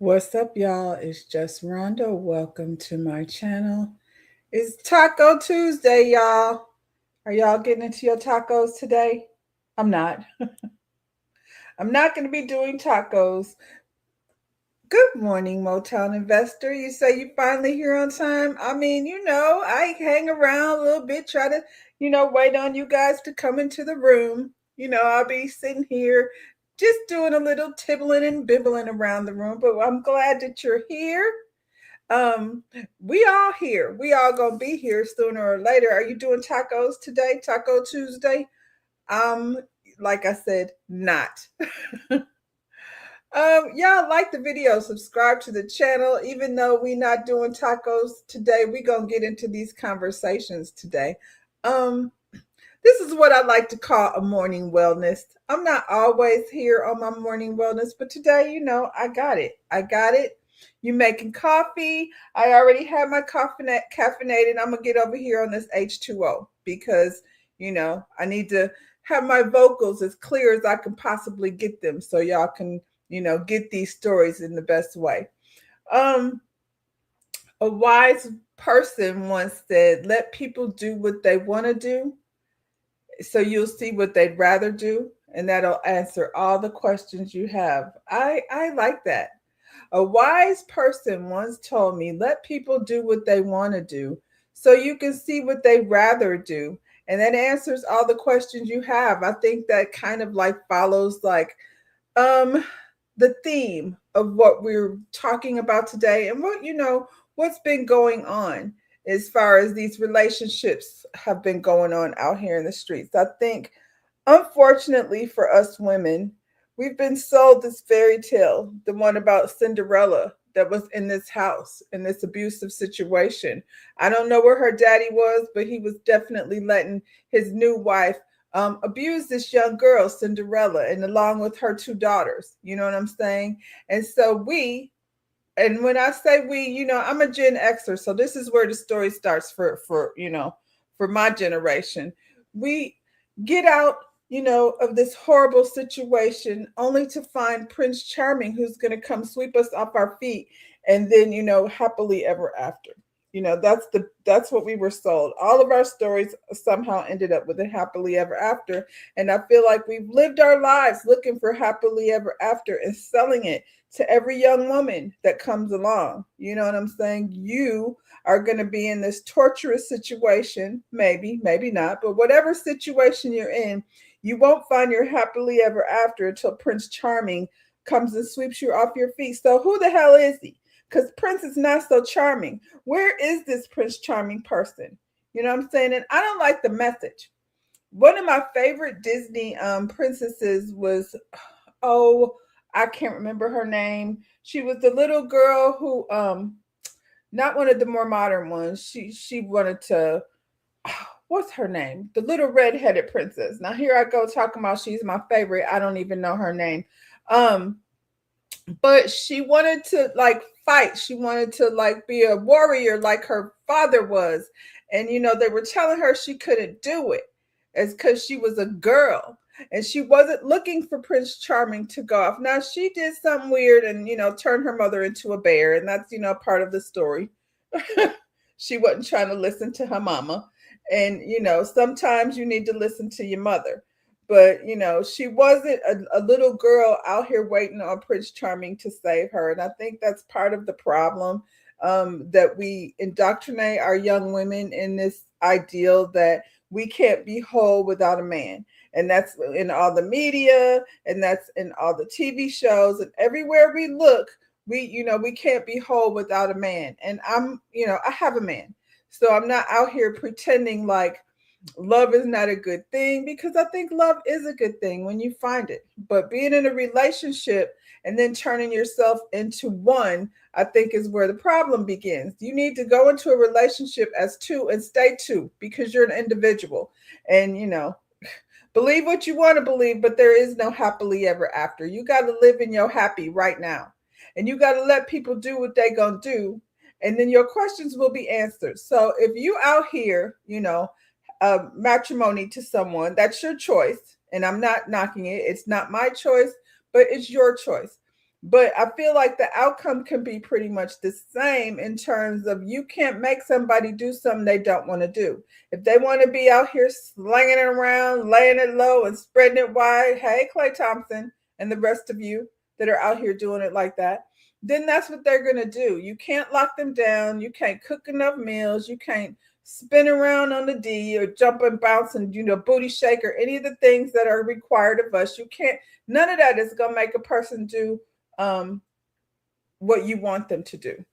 What's up, y'all? It's just Rhonda. Welcome to my channel. It's Taco Tuesday, y'all. Are y'all getting into your tacos today? I'm not. I'm not going to be doing tacos. Good morning, Motown investor. You say you finally here on time? I mean, I hang around a little bit, try to, wait on you guys to come into the room. I'll be sitting here just doing a little tibbling and bibbling around the room, but I'm glad that you're here. Um, we all here. We all gonna be here sooner or later. Are you doing tacos today? Taco Tuesday? Um, like I said, not. Y'all like the video, subscribe to the channel. Even though we not doing tacos today, we gonna get into these conversations today. Um, this is what I like to call a morning wellness. I'm not always here on my morning wellness, but today, I got it. I got it. You making coffee? I already have my coffee caffeinated. I'm gonna get over here on this H2O because I need to have my vocals as clear as I can possibly get them, so y'all can get these stories in the best way. Um, a wise person once said, "Let people do what they want to do, so you'll see what they'd rather do, and that'll answer all the questions you have." I like that. A wise person once told me, "Let people do what they want to do, so you can see what they'd rather do, and that answers all the questions you have." I think that kind of like follows like um the theme of what we're talking about today, and what's been going on as far as these relationships have been going on out here in the streets. I think, unfortunately for us women, we've been sold this fairy tale, the one about Cinderella that was in this house in this abusive situation. I don't know where her daddy was, but he was definitely letting his new wife abuse this young girl, Cinderella, and along with her two daughters. You know what I'm saying? And so and when I say we, I'm a Gen Xer, so this is where the story starts for my generation. We get out, of this horrible situation only to find Prince Charming, who's going to come sweep us off our feet, and then happily ever after. That's what we were sold. All of our stories somehow ended up with a happily ever after, and I feel like we've lived our lives looking for happily ever after and selling it to every young woman that comes along. You know what I'm saying? You are going to be in this torturous situation, maybe not, but whatever situation you're in, you won't find your happily ever after until Prince Charming comes and sweeps you off your feet. So who the hell is he? Because Prince is not so charming. Where is this Prince Charming person? You know what I'm saying? And I don't like the message. One of my favorite Disney princesses was, oh, I can't remember her name. She was the little girl who not one of the more modern ones. She wanted to, what's her name? The little red-headed princess. Now here I go talking about she's my favorite. I don't even know her name. Um but she wanted to like fight. She wanted to like be a warrior like her father was. And they were telling her she couldn't do it. It's because she was a girl and she wasn't looking for Prince Charming to go off. Now she did something weird and turned her mother into a bear, and that's part of the story. She wasn't trying to listen to her mama. And sometimes you need to listen to your mother. But she wasn't a little girl out here waiting on Prince Charming to save her. And I think that's part of the problem, that we indoctrinate our young women in this ideal that we can't be whole without a man. And that's in all the media, and that's in all the TV shows, and everywhere we look, we can't be whole without a man. And I have a man, so I'm not out here pretending like love is not a good thing, because I think love is a good thing when you find it. But being in a relationship and then turning yourself into one, I think is where the problem begins. You need to go into a relationship as two and stay two, because you're an individual. And believe what you want to believe, but there is no happily ever after. You got to live in your happy right now. And you got to let people do what they going to do. And then your questions will be answered. So if you out here, matrimony to someone, that's your choice. And I'm not knocking it. It's not my choice, but it's your choice. But I feel like the outcome can be pretty much the same in terms of you can't make somebody do something they don't want to do. If they want to be out here slinging it around, laying it low and spreading it wide, hey, Clay Thompson and the rest of you that are out here doing it like that, then that's what they're going to do. You can't lock them down. You can't cook enough meals. You can't spin around on the D or jump and bounce and, booty shake or any of the things that are required of us. You can't, none of that is going to make a person do what you want them to do.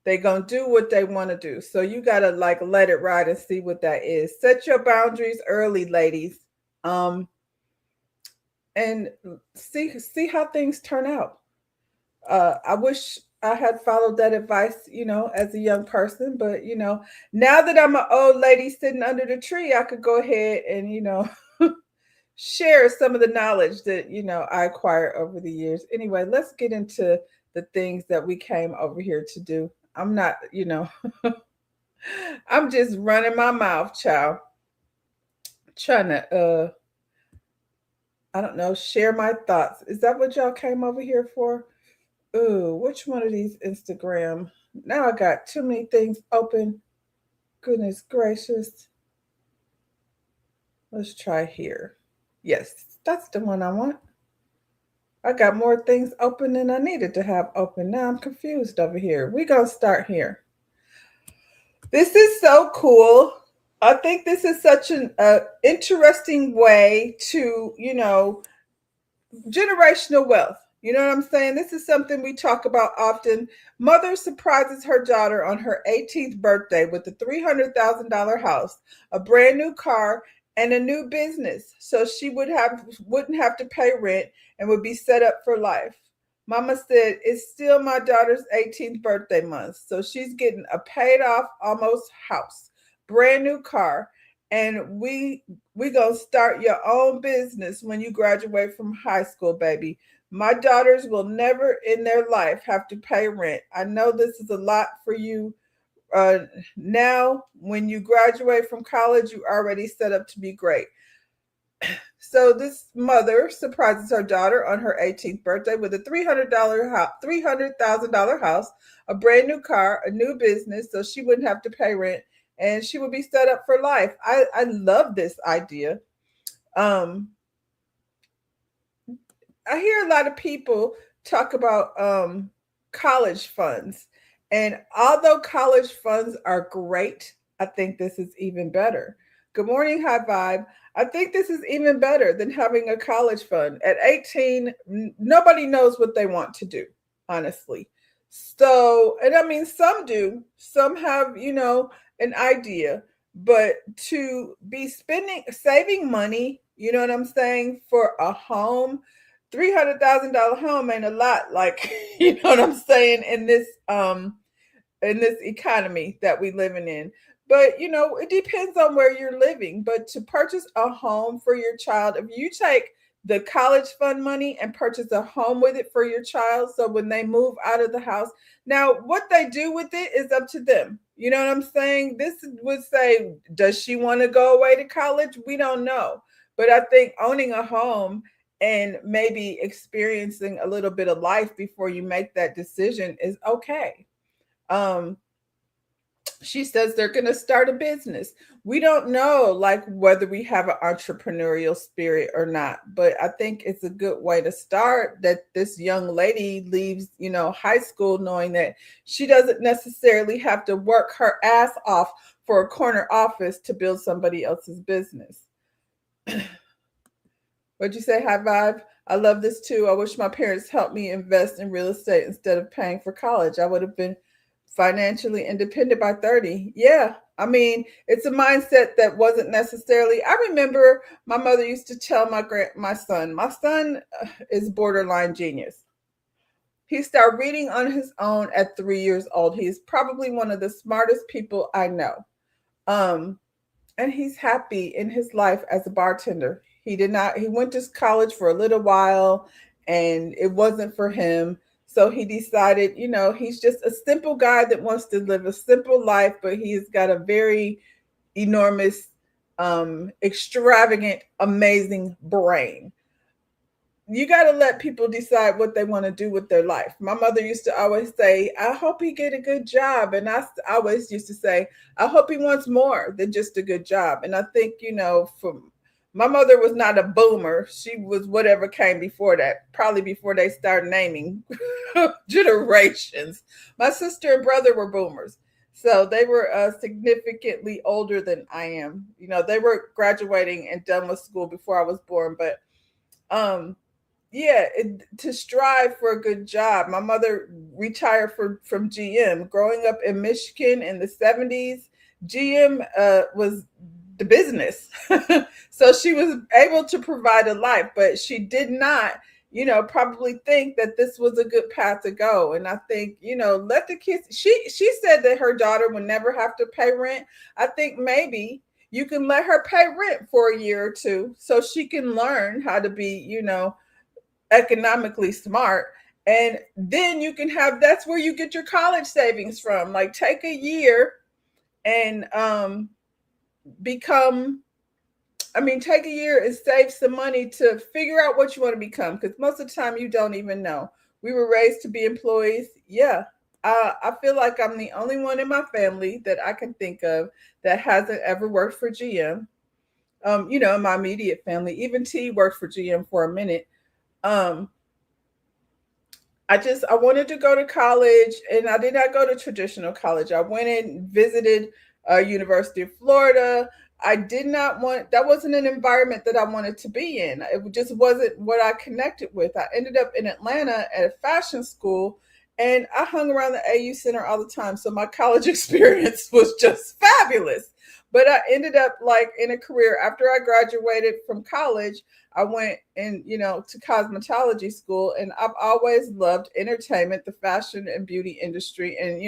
They're going to do what they want to do. So you got to like let it ride and see what that is. Set your boundaries early, ladies. And see how things turn out. I wish I had followed that advice, as a young person, but now that I'm an old lady sitting under the tree, I could go ahead and, share some of the knowledge that, I acquired over the years. Anyway, let's get into the things that we came over here to do. I'm not, I'm just running my mouth, child. Trying to I don't know, share my thoughts. Is that what y'all came over here for? Ooh, which one of these Instagram? Now I got too many things open. Goodness gracious. Let's try here. Yes, that's the one I want. I got more things open than I needed to have open. Now I'm confused over here. We're going to start here. This is so cool. I think this is such an interesting way to, generational wealth. You know what I'm saying? This is something we talk about often. Mother surprises her daughter on her 18th birthday with a $300,000 house, a brand new car, and a new business, so she wouldn't have to pay rent and would be set up for life. Mama said it's still my daughter's 18th birthday month, so she's getting a paid off almost house, brand new car, and we gonna start your own business when you graduate from high school, baby. My daughters will never in their life have to pay rent. I know this is a lot for you. Now, when you graduate from college, you already set up to be great. So this mother surprises her daughter on her 18th birthday with a $300,000 house, a brand new car, a new business, so she wouldn't have to pay rent, and she would be set up for life. I love this idea. I hear a lot of people talk about college funds, and although college funds are great, I think this is even better. Good morning, High Vibe. I think this is even better than having a college fund. At 18, nobody knows what they want to do, honestly. So, and I mean, some do, some have, an idea, but to be saving money, you know what I'm saying, for a home, $300,000 home ain't a lot. Like, you know what I'm saying, in this economy that we living in. But it depends on where you're living. But to purchase a home for your child, if you take the college fund money and purchase a home with it for your child, so when they move out of the house, now what they do with it is up to them. You know what I'm saying? This would say, does she want to go away to college? We don't know. But I think owning a home and maybe experiencing a little bit of life before you make that decision is okay. She says they're going to start a business. We don't know like whether we have an entrepreneurial spirit or not, but I think it's a good way to start, that this young lady leaves, high school knowing that she doesn't necessarily have to work her ass off for a corner office to build somebody else's business. What'd you say, High Vibe? I love this too. I wish my parents helped me invest in real estate instead of paying for college. I would have been financially independent by 30. Yeah. I mean, it's a mindset that wasn't necessarily. I remember my mother used to tell my son is borderline genius. He started reading on his own at 3 years old. He's probably one of the smartest people I know. And he's happy in his life as a bartender. He went to college for a little while and it wasn't for him. So he decided, he's just a simple guy that wants to live a simple life, but he's got a very enormous, extravagant, amazing brain. you got to let people decide what they want to do with their life. My mother used to always say, I hope he get a good job. And I always used to say, I hope he wants more than just a good job. And I think, from my mother was not a boomer. She was whatever came before that, probably before they started naming generations. My sister and brother were boomers. So they were significantly older than I am. They were graduating and done with school before I was born. But um, yeah, to strive for a good job. My mother retired from GM. Growing up in Michigan in the 70s, GM was the business. So she was able to provide a life, but she did not, probably think that this was a good path to go. And I think, let the kids, she said that her daughter would never have to pay rent. I think maybe you can let her pay rent for a year or two so she can learn how to be, economically smart. And then you can have, that's where you get your college savings from. Like, take a year and become, take a year and save some money to figure out what you want to become, because most of the time you don't even know. We were raised to be employees. Yeah. I feel like I'm the only one in my family that I can think of that hasn't ever worked for GM. In my immediate family, even T worked for GM for a minute. um I wanted to go to college, and I did not go to traditional college. I went and visited University of Florida. I did not want, that wasn't an environment that I wanted to be in. It just wasn't what I connected with. I ended up in Atlanta at a fashion school, and I hung around the AU Center all the time. So my college experience was just fabulous. But I ended up like in a career after I graduated from college. I went and, to cosmetology school, and I've always loved entertainment, the fashion and beauty industry. And,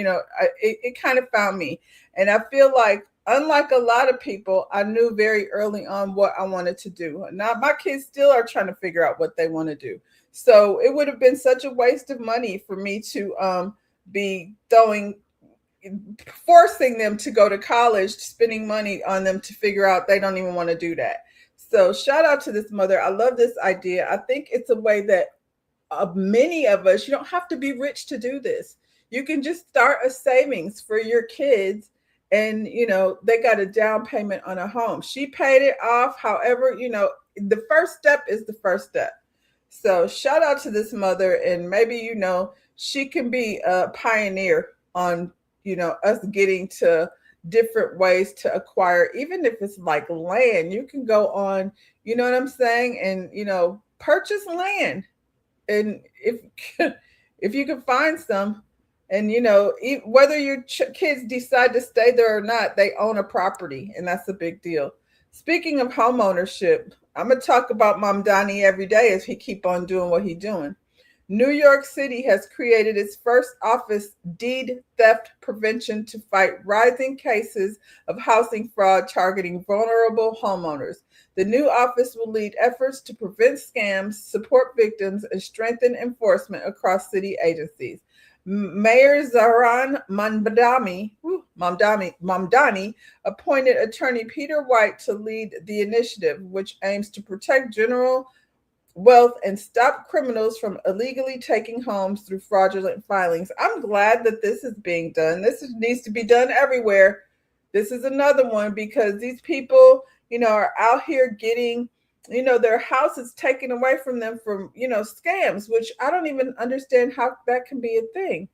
it kind of found me. And I feel like, unlike a lot of people, I knew very early on what I wanted to do. Now, my kids still are trying to figure out what they want to do. So it would have been such a waste of money for me to be forcing them to go to college, spending money on them to figure out they don't even want to do that. So shout out to this mother. I love this idea. I think it's a way that many of us, you don't have to be rich to do this. You can just start a savings for your kids, and they got a down payment on a home. She paid it off. However, the first step is the first step. So shout out to this mother, and maybe she can be a pioneer on us getting to different ways to acquire, even if it's like land. You can go on, you know what I'm saying, and purchase land. And if you can find some, and whether your kids decide to stay there or not, they own a property, and that's a big deal. Speaking of home ownership, I'm gonna talk about Mamdani every day if he keep on doing what he's doing. New York City has created its first office deed theft prevention to fight rising cases of housing fraud targeting vulnerable homeowners. The new office will lead efforts to prevent scams, support victims, and strengthen enforcement across city agencies. Mayor Zaran Mamdani appointed attorney Peter White to lead the initiative, which aims to protect general wealth and stop criminals from illegally taking homes through fraudulent filings. I'm glad that this is being done. Needs to be done everywhere. This is another one, because these people, are out here getting, their houses taken away from them from, scams, which I don't even understand how that can be a thing.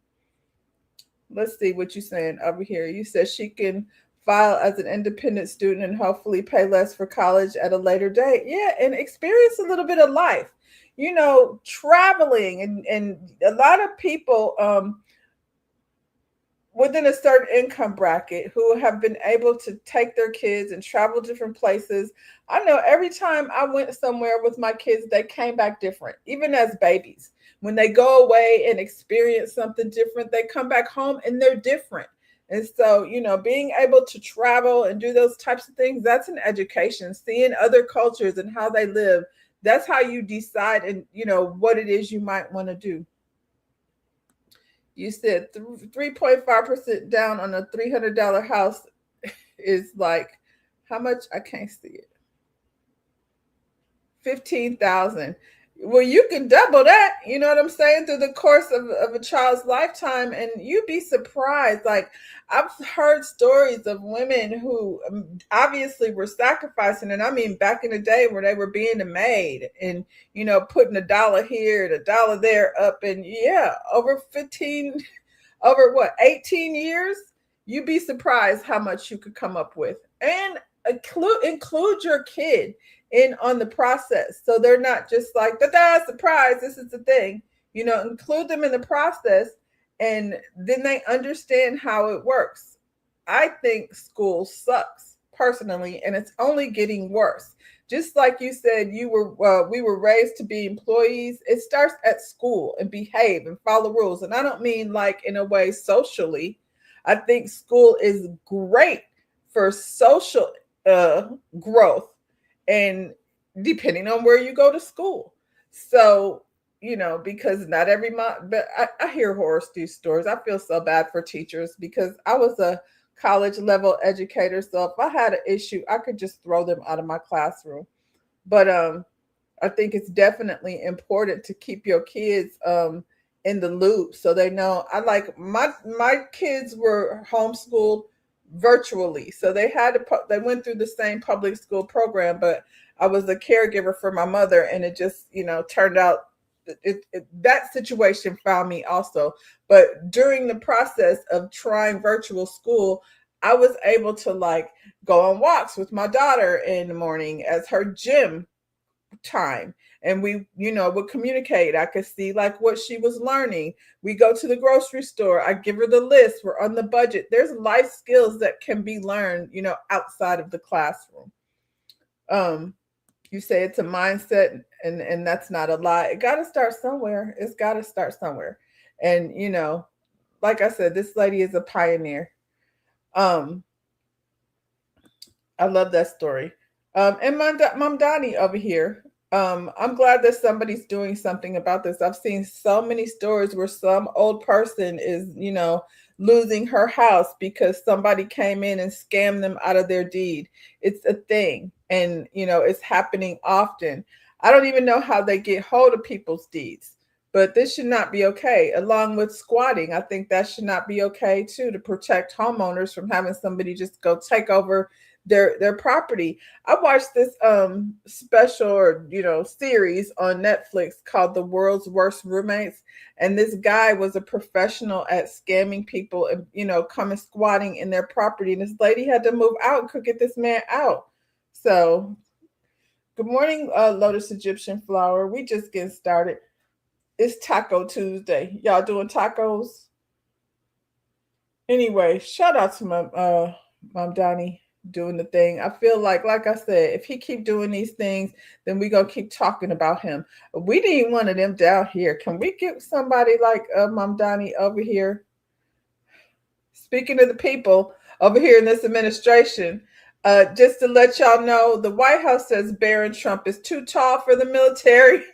Let's see what you're saying over here. You said she can file as an independent student and hopefully pay less for college at a later date. Yeah, and experience a little bit of life. Traveling, and a lot of people within a certain income bracket who have been able to take their kids and travel different places. I know every time I went somewhere with my kids, they came back different, even as babies. When they go away and experience something different, they come back home and they're different. And so, being able to travel and do those types of things, that's an education. Seeing other cultures and how they live, that's how you decide and, what it is you might want to do. You said 3.5% down on a $300 house is like how much? I can't see it. 15,000. Well, you can double that, you know what I'm saying, through the course of a child's lifetime. And you'd be surprised. Like, I've heard stories of women who obviously were sacrificing. And I mean, back in the day where they were being a maid and, putting $1 here and $1 there up. And yeah, over 15, over what, 18 years, you'd be surprised how much you could come up with. And include your kid in on the process. So they're not just like, da surprise, this is the thing. Include them in the process, and then they understand how it works. I think school sucks personally, and it's only getting worse. Just like you said, we were raised to be employees. It starts at school, and behave and follow rules. And I don't mean like in a way socially. I think school is great for social growth, and depending on where you go to school. So, because not every month, but I hear horror stories. I feel so bad for teachers because I was a college level educator. So if I had an issue, I could just throw them out of my classroom. But I think it's definitely important to keep your kids in the loop so they know. I like my kids were homeschooled virtually, so they went through the same public school program, but I was a caregiver for my mother, and it just turned out that situation found me also. But during the process of trying virtual school, I was able to like go on walks with my daughter in the morning as her gym time, and we would communicate. I could see like what she was learning. We go to the grocery store, I give her the list, we're on the budget. There's life skills that can be learned outside of the classroom. You say it's a mindset, and that's not a lie. It got to start somewhere. It's got to start somewhere. And like I said, this lady is a pioneer. um I love that story. And Mom Donnie over here. I'm glad that somebody's doing something about this. I've seen so many stories where some old person is, losing her house because somebody came in and scammed them out of their deed. It's a thing. And, it's happening often. I don't even know how they get hold of people's deeds, but this should not be okay. Along with squatting, I think that should not be okay too, to protect homeowners from having somebody just go take over their property. I watched this special or series on Netflix called The World's Worst Roommates, and this guy was a professional at scamming people and coming squatting in their property, and this lady had to move out and could get this man out. So good morning, Lotus Egyptian Flower. We just getting started. It's Taco Tuesday. Y'all doing tacos? Anyway, shout out to my Mom Donnie doing the thing. I feel like I said, if he keep doing these things, then we gonna keep talking about him. We need one of them down here. Can we get somebody like Mom Donnie over here? Speaking of the people over here in this administration, just to let y'all know, the White House says Barron Trump is too tall for the military.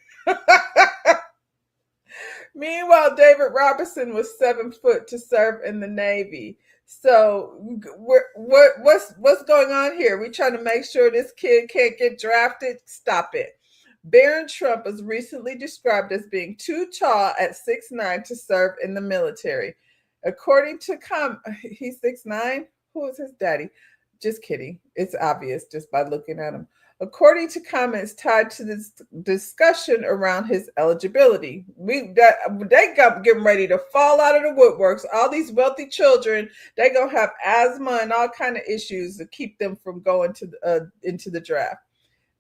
Meanwhile, David Robinson was 7 foot to serve in the Navy. So what's going on here? We trying to make sure this kid can't get drafted? Stop it. Barron Trump was recently described as being too tall at 6'9" to serve in the military. According to he's 6'9". Who is his daddy? Just kidding. It's obvious just by looking at him. According to comments tied to this discussion around his eligibility, they got getting ready to fall out of the woodworks. All these wealthy children, they gonna have asthma and all kind of issues to keep them from going to into the draft.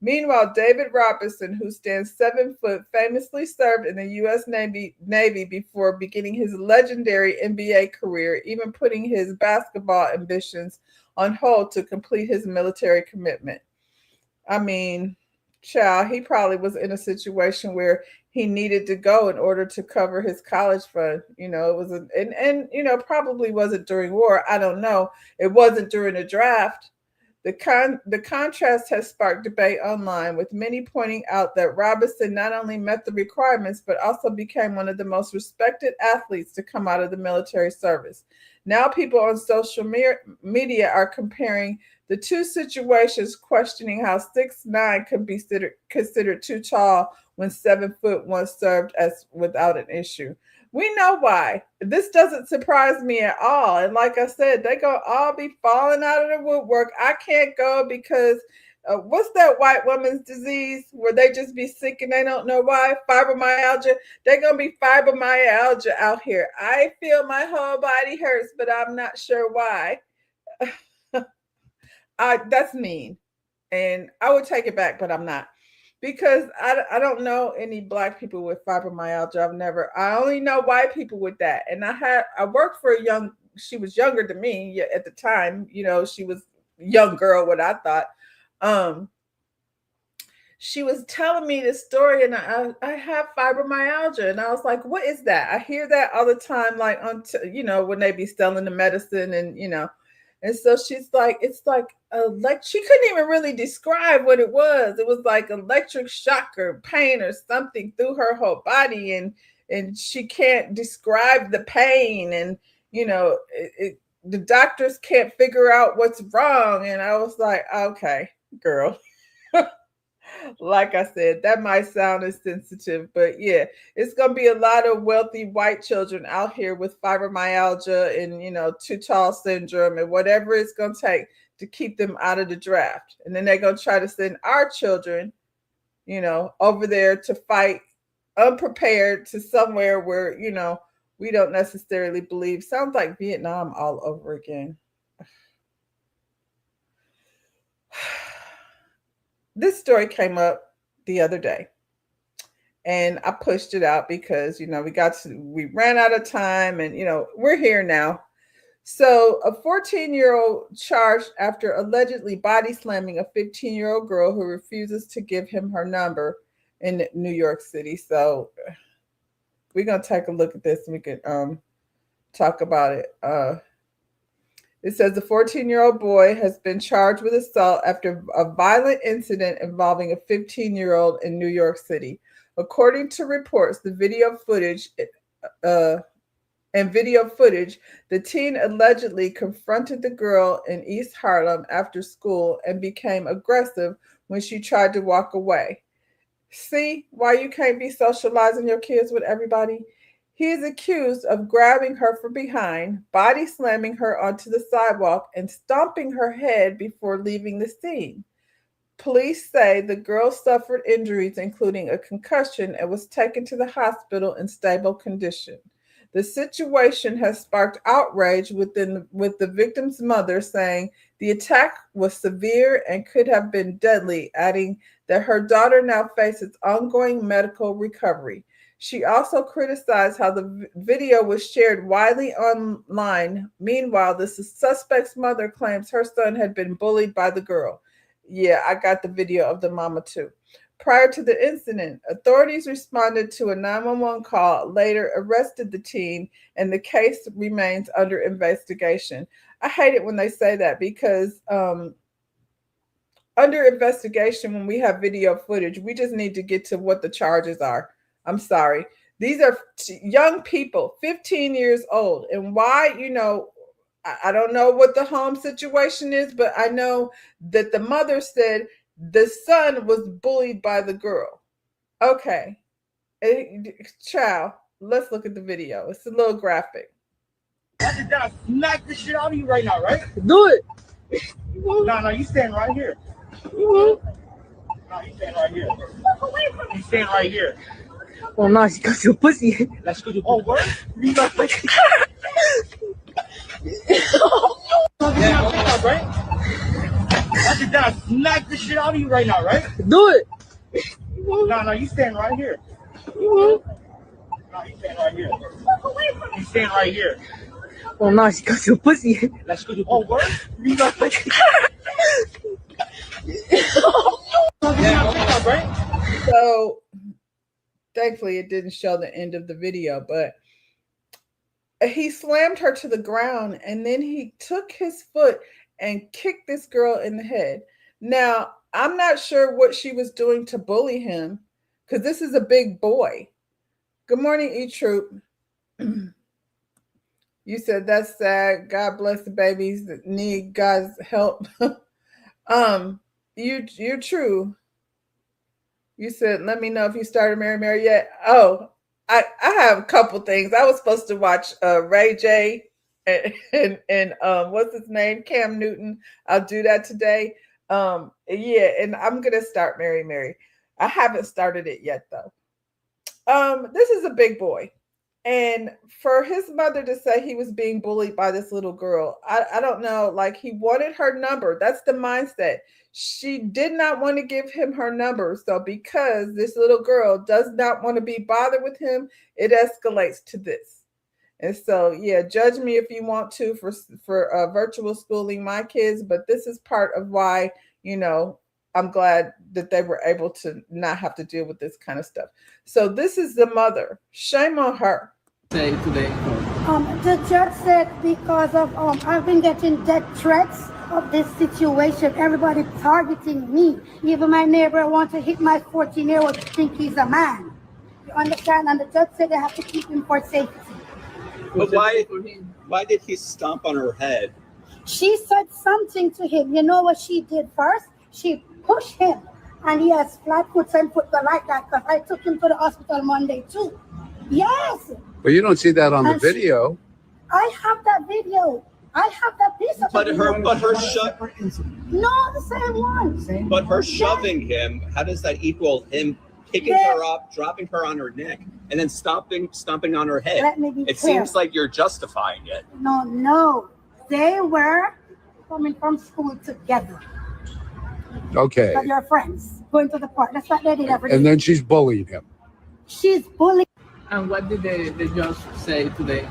Meanwhile, David Robinson, who stands 7 foot, famously served in the U.S. Navy before beginning his legendary NBA career, even putting his basketball ambitions on hold to complete his military commitment. I mean, child, he probably was in a situation where he needed to go in order to cover his college fund. It was probably wasn't during war. I don't know. It wasn't during the draft. The contrast has sparked debate online, with many pointing out that Robinson not only met the requirements, but also became one of the most respected athletes to come out of the military service. Now people on social media are comparing The two situations questioning how 6'9" could be considered too tall when 7 foot once served as without an issue. We know why. This doesn't surprise me at all. And like I said, they're going to all be falling out of the woodwork. I can't go because what's that white woman's disease where they just be sick and they don't know why? Fibromyalgia. They're going to be fibromyalgia out here. I feel my whole body hurts, but I'm not sure why. That's mean. And I would take it back, but I'm not. Because I don't know any Black people with fibromyalgia. I only know white people with that. And I worked for she was younger than me at the time. She was a young girl, what I thought. She was telling me this story, and I have fibromyalgia. And I was like, what is that? I hear that all the time, like when they be selling the medicine and so she's like, it's like she couldn't even really describe what it was. It was like electric shock or pain or something through her whole body, and she can't describe the pain, and the doctors can't figure out what's wrong. And I was like, okay, girl. Like I said, that might sound insensitive, but yeah, it's going to be a lot of wealthy white children out here with fibromyalgia and, too tall syndrome and whatever it's going to take to keep them out of the draft. And then they're going to try to send our children, over there to fight unprepared to somewhere where, we don't necessarily believe. Sounds like Vietnam all over again. This story came up the other day, and I pushed it out because, we ran out of time, and, we're here now. So a 14-year-old charged after allegedly body slamming a 15-year-old girl who refuses to give him her number in New York City. So we're going to take a look at this and we can talk about it. It says the 14-year-old boy has been charged with assault after a violent incident involving a 15-year-old in New York City. According to reports, the video footage, the teen allegedly confronted the girl in East Harlem after school and became aggressive when she tried to walk away. See why you can't be socializing your kids with everybody? He is accused of grabbing her from behind, body slamming her onto the sidewalk, and stomping her head before leaving the scene. Police say the girl suffered injuries, including a concussion, and was taken to the hospital in stable condition. The situation has sparked outrage with the victim's mother, saying the attack was severe and could have been deadly, adding that her daughter now faces ongoing medical recovery. She also criticized how the video was shared widely online. Meanwhile, the suspect's mother claims her son had been bullied by the girl. Yeah, I got the video of the mama too. Prior to the incident, authorities responded to a 911 call, later arrested the teen, and the case remains under investigation. I hate it when they say that because under investigation, when we have video footage, we just need to get to what the charges are. I'm sorry. These are young people, 15 years old. And why, I don't know what the home situation is, but I know that the mother said the son was bullied by the girl. Okay. Child, let's look at the video. It's a little graphic. I just gotta smack the shit out of you right now, right? Do it. No, you stand right here. You No, you stand right here. You stand right here. Oh no, she got your pussy. Let's go to what? You got pussy. Yeah, right? I just gotta smack the shit out of you right now, right? Do it. No, you stand right here. No, you stand right here. You stand right here. Oh no, she got your pussy. Let's go to what? You got pussy. Yeah, right? So thankfully it didn't show the end of the video, but he slammed her to the ground and then he took his foot and kicked this girl in the head. Now, I'm not sure what she was doing to bully him because this is a big boy. Good morning, E-Troop. You said that's sad. God bless the babies that need God's help. You're true. You said, let me know if you started Mary Mary yet. Oh, I have a couple things. I was supposed to watch Ray J and what's his name? Cam Newton. I'll do that today. Yeah, and I'm gonna start Mary Mary. I haven't started it yet though. This is a big boy. And for his mother to say he was being bullied by this little girl, I don't know. Like he wanted her number. That's the mindset. She did not want to give him her number. So because this little girl does not want to be bothered with him, it escalates to this. And so, yeah, judge me if you want to for virtual schooling my kids, but this is part of why, you know, I'm glad that they were able to not have to deal with this kind of stuff. So this is the mother. Shame on her. Say today. The judge said because of I've been getting death threats of this situation. Everybody targeting me. Even my neighbor wants to hit my 14-year-old to think he's a man. You understand? And the judge said they have to keep him for safety. But why did he stomp on her head? She said something to him. You know what she did first? She pushed him. And he has flat foot and foot like that because I took him to the hospital Monday too. Yes. Well, you don't see that on the And video. I have that video. I have that piece of But video. No, the same one. But her shoving him, how does that equal him picking her up, dropping her on her neck, and then stomping on her head? Let me be It clear. seems like you're justifying it. No. They were coming from school together. Okay. But they're friends. Going to the park. That's what they did every day. And then she's bullying him. She's bullying. And what did the judge say today?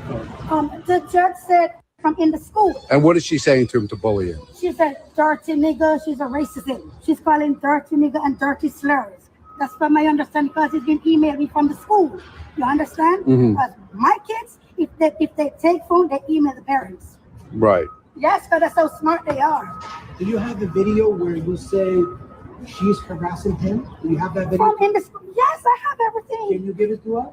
The judge said from in the school. And what is she saying to him to bully him? She said dirty nigga. She's a racist. She's calling dirty nigga and dirty slurs. That's from my understanding because it's been emailed me from the school. You understand? Mhm. Because my kids, if they take phone, they email the parents. Right. Yes, because that's how smart they are. Do you have the video where you say she's harassing him? Do you have that video? From in the school. Yes, I have everything. Can you give it to us?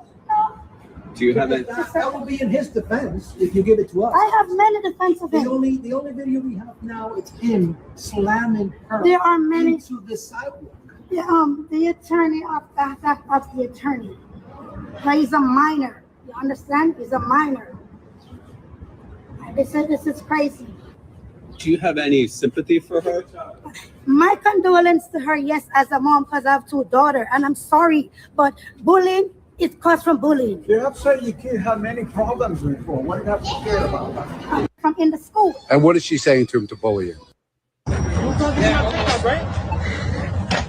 Do you have it? That would be in his defense if you give it to us. I have many defense of The him. only video we have now it's him slamming her There are many. into the sidewalk. The attorney of the attorney. But he's a minor. You understand? He's a minor. They said this is crazy. Do you have any sympathy for her? My condolence to her, yes, as a mom, because I have two daughters, and I'm sorry, but bullying is caused from bullying. You're upset your kid had many problems before. What do you have to care about? From in the school. And what is she saying to him to bully him? Yeah, right?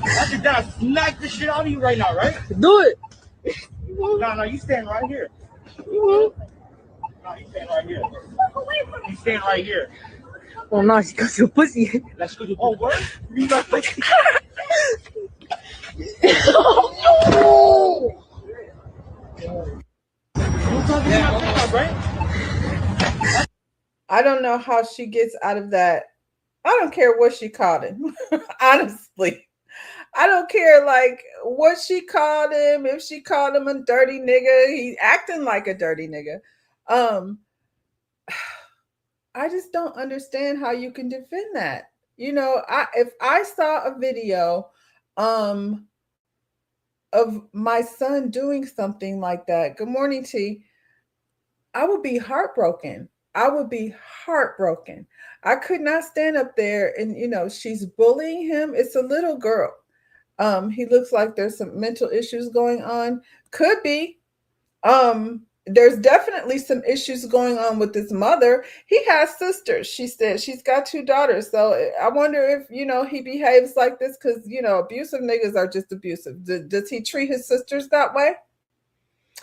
I could just smack the shit out of you right now, right? Do it. No, you stand right here. No, you stand right here. You stand right here. Oh no, she got your pussy. Let's go. Oh, word? You got yeah, right? I don't know how she gets out of that. I don't care what she called him. Honestly. I don't care like what she called him. If she called him a dirty nigga, he's acting like a dirty nigga. I just don't understand how you can defend that. You know, if I saw a video of my son doing something like that, good morning, T, I would be heartbroken. I would be heartbroken. I could not stand up there and, you know, she's bullying him. It's a little girl. He looks like there's some mental issues going on. Could be. There's definitely some issues going on with his mother. He has sisters. She said she's got two daughters. So I wonder if, you know, he behaves like this because, you know, abusive niggas are just abusive. Does he treat his sisters that way?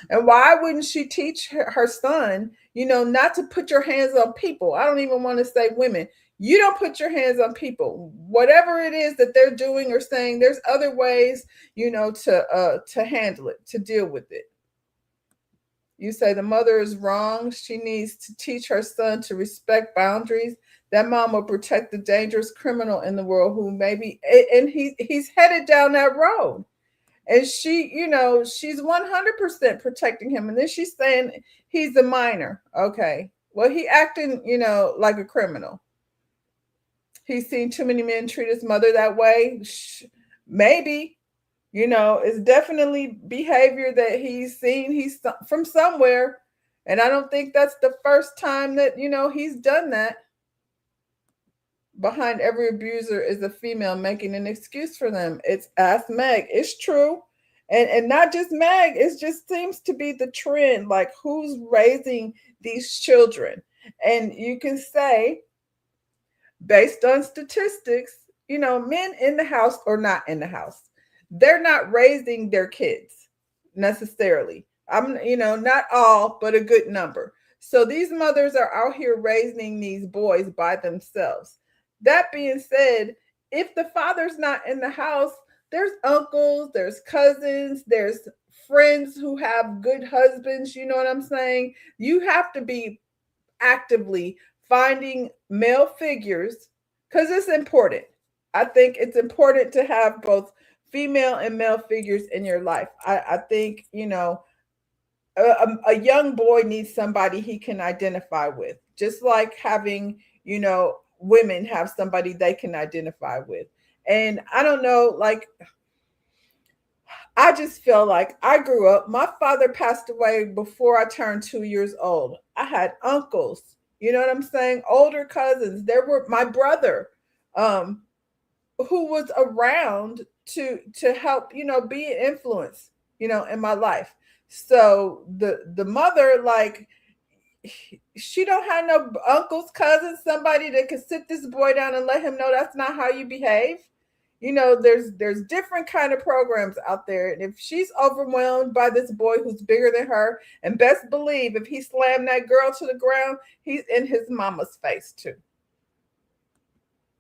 And why wouldn't she teach her son, you know, not to put your hands on people? I don't even want to say women. You don't put your hands on people. Whatever it is that they're doing or saying, there's other ways, you know, to handle it, to deal with it. You say the mother is wrong. She needs to teach her son to respect boundaries. That mom will protect the dangerous criminal in the world who maybe, and he's headed down that road. And she, you know, she's 100% protecting him. And then she's saying he's a minor. Okay. Well, he acting, you know, like a criminal. he's seen too many men treat his mother that way. Maybe, it's definitely behavior that he's seen. He's from somewhere. And I don't think that's the first time that, he's done that. Behind every abuser is a female making an excuse for them. It's Ask Meg. It's true. And not just Meg. It just seems to be the trend. Like, who's raising these children? And you can say, based on statistics, men in the house or not in the house, they're not raising their kids necessarily. Not all, but a good number. So these mothers are out here raising these boys by themselves. That being said, if the father's not in the house, there's uncles, there's cousins, there's friends who have good husbands. You know what I'm saying? You have to be actively finding male figures because it's important. I think it's important to have both female and male figures in your life. I think, a young boy needs somebody he can identify with, just like having, women have somebody they can identify with. And I don't know, like, I just feel like I grew up, my father passed away before I turned 2 years old. I had uncles, you know what I'm saying? Older cousins. There were my brother, who was around to help, be an influence, in my life. So the mother, like, she don't have no uncles, cousins, somebody that can sit this boy down and let him know that's not how you behave. There's different kind of programs out there. And if she's overwhelmed by this boy who's bigger than her, and best believe if he slammed that girl to the ground, he's in his mama's face too.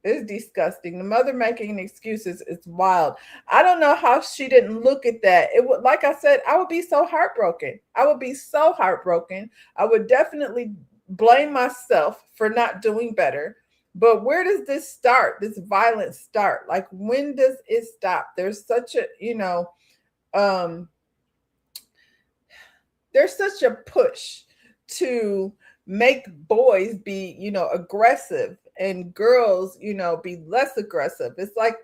It's disgusting. The mother making excuses is wild. I don't know how she didn't look at that. It would, like I said, I would be so heartbroken. I would be so heartbroken. I would definitely blame myself for not doing better. But where does this start? This violence start? Like, when does it stop? There's such a, there's such a push to make boys be, aggressive, and girls, be less aggressive. It's like,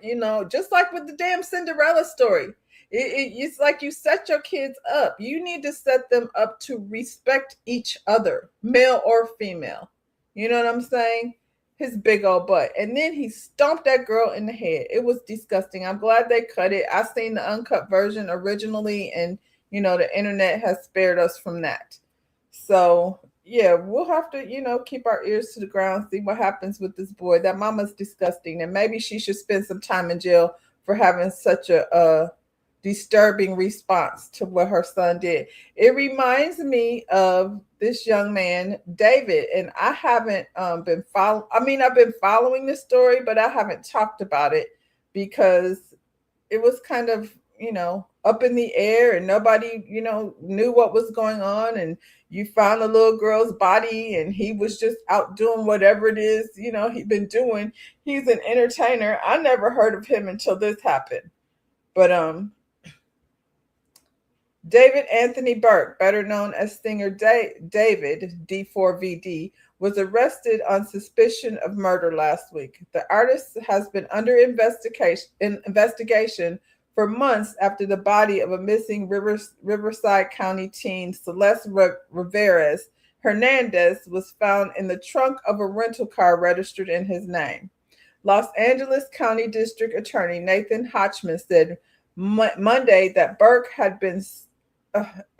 just like with the damn Cinderella story. It's like you set your kids up. You need to set them up to respect each other, male or female. You know what I'm saying? His big old butt. And then he stomped that girl in the head. It was disgusting. I'm glad they cut it. I seen the uncut version originally, and, the internet has spared us from that. So, yeah, we'll have to, keep our ears to the ground, see what happens with this boy. That mama's disgusting. And maybe she should spend some time in jail for having such a disturbing response to what her son did. It reminds me of this young man, David, and I haven't I've been following this story, but I haven't talked about it because it was kind of, up in the air, and nobody, knew what was going on. And you found a little girl's body, and he was just out doing whatever it is, he'd been doing. He's an entertainer. I never heard of him until this happened. But David Anthony Burke, better known as singer David D4VD, was arrested on suspicion of murder last week. The artist has been under investigation for months after the body of a missing Riverside County teen, Celeste Riveras Hernandez, was found in the trunk of a rental car registered in his name. Los Angeles County District Attorney Nathan Hodgman said Monday that Burke had been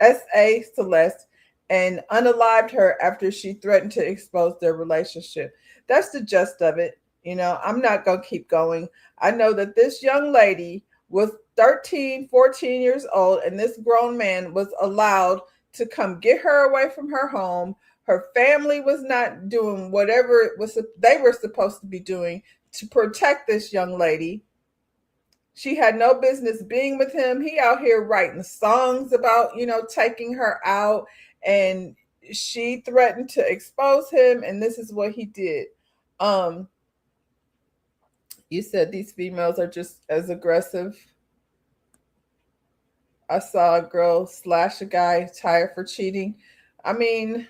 S.A. Celeste and unalived her after she threatened to expose their relationship. That's the gist of it. I'm not going to keep going. I know that this young lady was 13, 14 years old, and this grown man was allowed to come get her away from her home. Her family was not doing whatever it was they were supposed to be doing to protect this young lady. She had no business being with him. He out here writing songs about, taking her out, and she threatened to expose him, and this is what he did. You said these females are just as aggressive. I saw a girl slash a guy tire for cheating. I mean,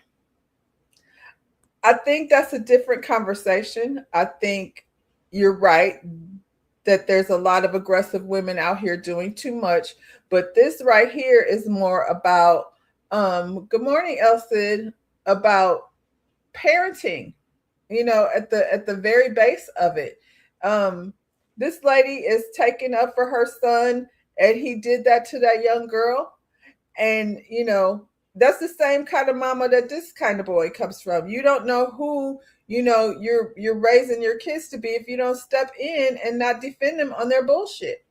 I think that's a different conversation. I think, you're right that there's a lot of aggressive women out here doing too much. But this right here is more about, good morning, Elsid, about parenting, at the very base of it. This lady is taking up for her son, and he did that to that young girl. And, that's the same kind of mama that this kind of boy comes from. You don't know who, you're raising your kids to be if you don't step in and not defend them on their bullshit.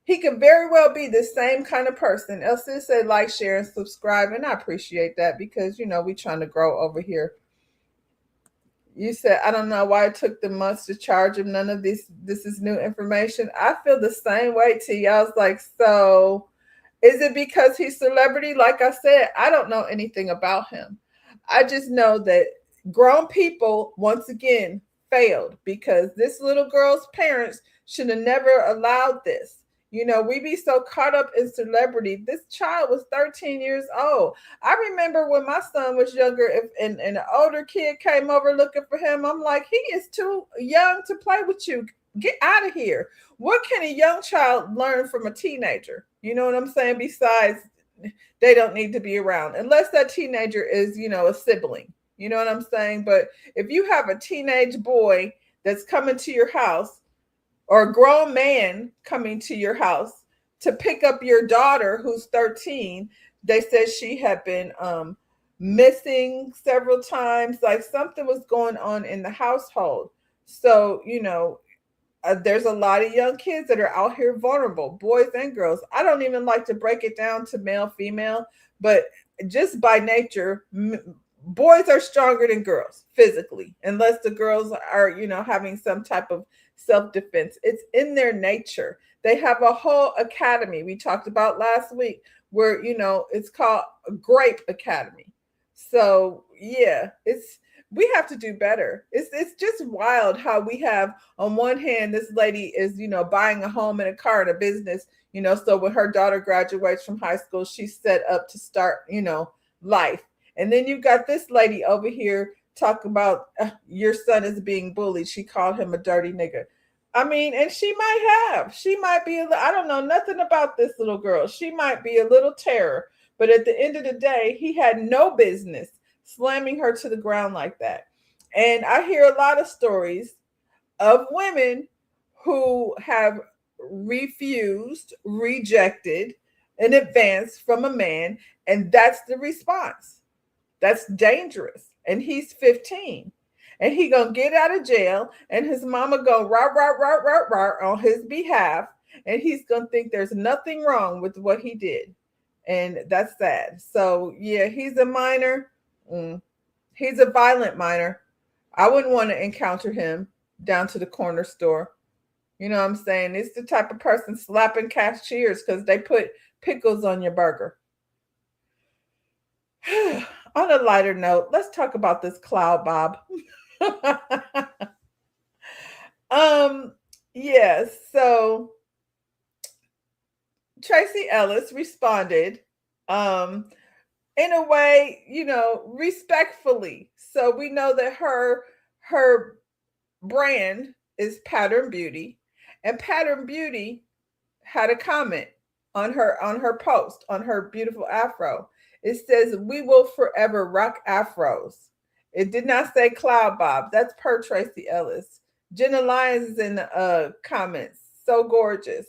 He could very well be the same kind of person. Elsie said, like, share, and subscribe. And I appreciate that because, we trying to grow over here. You said, I don't know why it took them months to charge him. None of this is new information. I feel the same way, T. I was like, so is it because he's celebrity? Like I said, I don't know anything about him. I just know that grown people, once again, failed because this little girl's parents should have never allowed this. We be so caught up in celebrity. This child was 13 years old. I remember when my son was younger, and an older kid came over looking for him, I'm like, he is too young to play with you. Get out of here. What can a young child learn from a teenager? You know what I'm saying? Besides, they don't need to be around unless that teenager is, a sibling. You know what I'm saying? But if you have a teenage boy that's coming to your house, or a grown man coming to your house to pick up your daughter who's 13, they said she had been missing several times, like something was going on in the household. So, there's a lot of young kids that are out here vulnerable, boys and girls. I don't even like to break it down to male, female, but just by nature, boys are stronger than girls physically, unless the girls are, having some type of self-defense. It's in their nature. They have a whole academy we talked about last week where, it's called Grape Academy. So yeah, we have to do better. It's just wild how we have, on one hand, this lady is, buying a home and a car and a business, so when her daughter graduates from high school, she's set up to start, life. And then you've got this lady over here talking about your son is being bullied. She called him a dirty nigga. I mean, and she might be, I don't know nothing about this little girl. She might be a little terror, but at the end of the day, he had no business slamming her to the ground like that. And I hear a lot of stories of women who have rejected an advance from a man, and that's the response. That's dangerous. And he's 15. And he gonna get out of jail, and his mama gonna rah on his behalf, and he's gonna think there's nothing wrong with what he did. And that's sad. So yeah, he's a minor. He's a violent minor. I wouldn't want to encounter him down to the corner store. You know what I'm saying? It's the type of person slapping cashiers because they put pickles on your burger. On a lighter note, let's talk about this cloud, Bob. Yes. So Tracy Ellis responded, in a way, respectfully. So we know that her brand is Pattern Beauty, and Pattern Beauty had a comment on her post on her beautiful afro. It says, "We will forever rock afros." It did not say cloud bob. That's per Tracy Ellis. Jenna Lyons is in the comments. So gorgeous.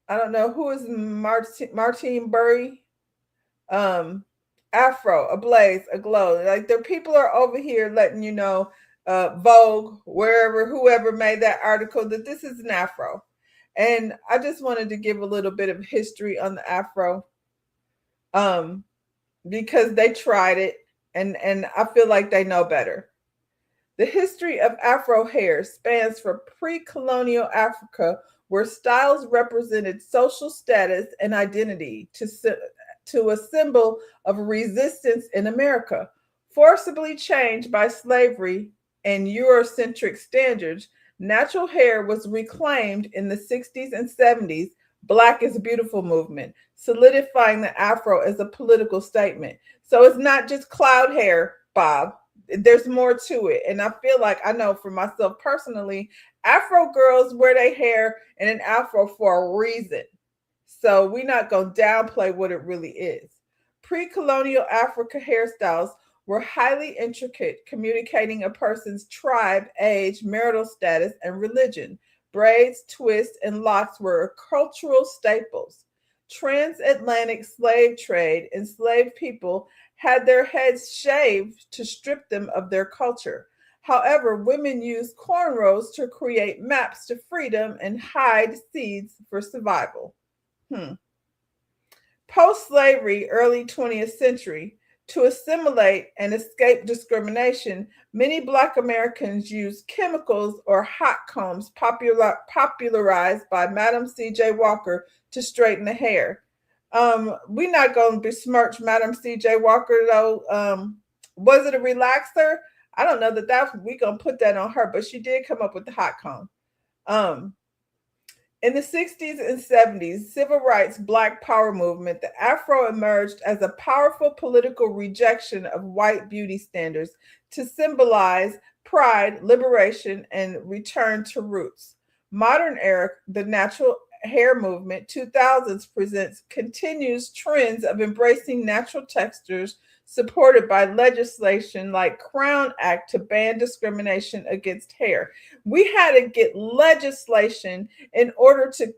I don't know who is Martine Burry. Afro, ablaze, aglow. Like the people are over here letting you know, Vogue, whoever made that article, that this is an afro. And I just wanted to give a little bit of history on the afro. Because they tried it and I feel like they know better. The history of afro hair spans from pre-colonial Africa, where styles represented social status and identity, to a symbol of resistance in America. Forcibly changed by slavery and Eurocentric standards, natural hair was reclaimed in the 60s and 70s. Black is Beautiful movement, solidifying the afro as a political statement. So it's not just cloud hair, Bob. there's more to it. And I feel like I know for myself personally, Afro girls wear their hair in an afro for a reason. So we're not going to downplay what it really is. Pre-colonial Africa hairstyles were highly intricate, communicating a person's tribe, age, marital status, and religion. Braids, twists, and locks were cultural staples. Transatlantic slave trade, enslaved people had their heads shaved to strip them of their culture. However, women used cornrows to create maps to freedom and hide seeds for survival. Post-slavery, early 20th century, to assimilate and escape discrimination, many Black Americans used chemicals or hot combs popularized by Madam C.J. Walker to straighten the hair. We're not going to besmirch Madam C.J. Walker, though. Was it a relaxer? I don't know that we're going to put that on her, but she did come up with the hot comb. In the 60s and 70s, civil rights Black power movement, the Afro emerged as a powerful political rejection of white beauty standards to symbolize pride, liberation, and return to roots. Modern era, the natural hair movement, 2000s continues trends of embracing natural textures, supported by legislation like Crown Act to ban discrimination against hair. We had to get legislation in order to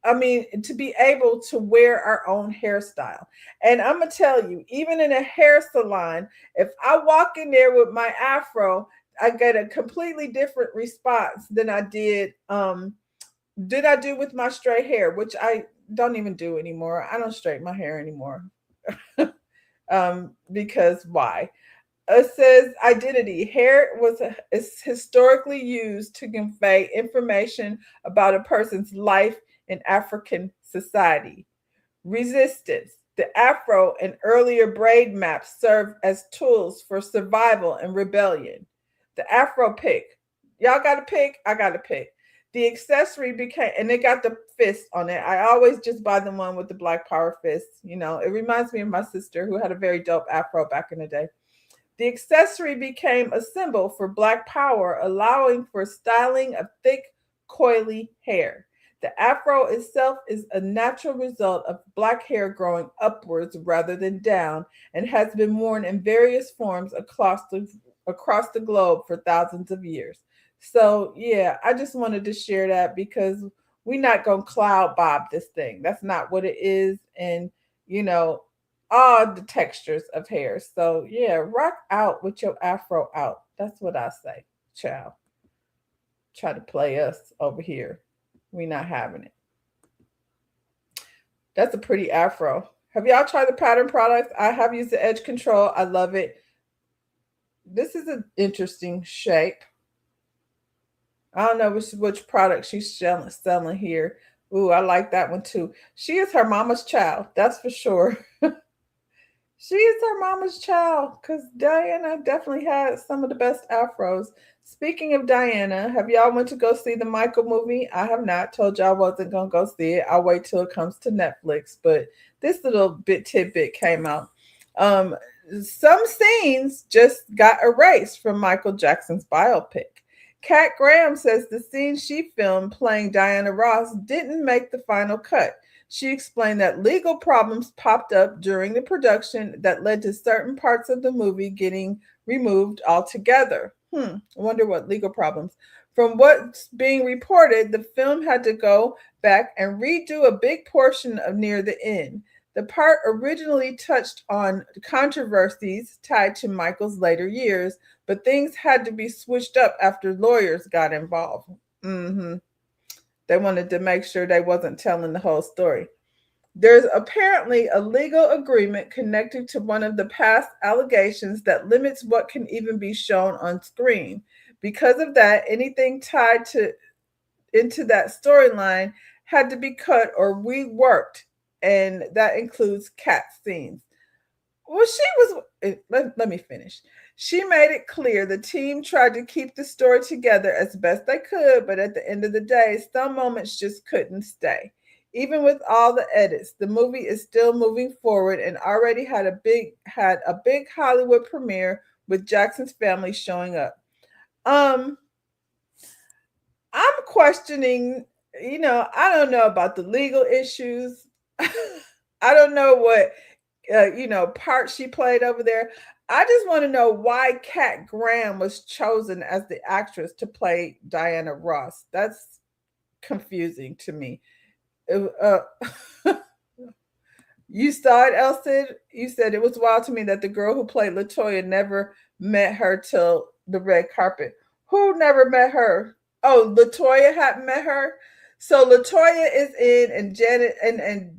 to be able to wear our own hairstyle. And I'm going to tell you, even in a hair salon, if I walk in there with my afro, I get a completely different response than I did with my straight hair, which I don't even do anymore. I don't straighten my hair anymore. Because why? It says identity. Hair is historically used to convey information about a person's life in African society. Resistance. The afro and earlier braid maps served as tools for survival and rebellion. The afro pick. Y'all got a pick? I got a pick. The accessory became, and they got the fist on it. I always just buy the one with the Black Power fist. You know, it reminds me of my sister who had a very dope afro back in the day. The accessory became a symbol for Black power, allowing for styling of thick, coily hair. The afro itself is a natural result of Black hair growing upwards rather than down, and has been worn in various forms across the globe for thousands of years. So, yeah, I just wanted to share that because we're not going to cloud bob this thing. That's not what it is. And, you know, all the textures of hair. So, yeah, rock out with your afro out. That's what I say. Child. Try to play us over here. We're not having it. That's a pretty afro. Have y'all tried the pattern products? I have used the edge control. I love it. This is an interesting shape. I don't know which product she's selling here. Ooh, I like that one too. She is her mama's child. That's for sure. She is her mama's child because Diana definitely had some of the best afros. Speaking of Diana, have y'all went to go see the Michael movie? I have not. Told y'all I wasn't going to go see it. I'll wait till it comes to Netflix. But this little tidbit came out. Some scenes just got erased from Michael Jackson's biopic. Kat Graham says the scene she filmed playing Diana Ross didn't make the final cut. She explained that legal problems popped up during the production that led to certain parts of the movie getting removed altogether. I wonder what legal problems. From what's being reported, the film had to go back and redo a big portion of near the end. The part originally touched on controversies tied to Michael's later years, but things had to be switched up after lawyers got involved. They wanted to make sure they wasn't telling the whole story. There's apparently a legal agreement connected to one of the past allegations that limits what can even be shown on screen. Because of that, anything tied into that storyline had to be cut or reworked, and that includes cat scenes. Well, let me finish. She made it clear the team tried to keep the story together as best they could, but at the end of the day, some moments just couldn't stay. Even with all the edits, the movie is still moving forward and already had a big Hollywood premiere with Jackson's family showing up. I'm questioning, I don't know about the legal issues. I don't know what part she played over there. I just want to know why Kat Graham was chosen as the actress to play Diana Ross. That's confusing to me. You saw it, Elsid? You said it was wild to me that the girl who played LaToya never met her till the red carpet. Who never met her? Oh, LaToya hadn't met her. So LaToya is in, and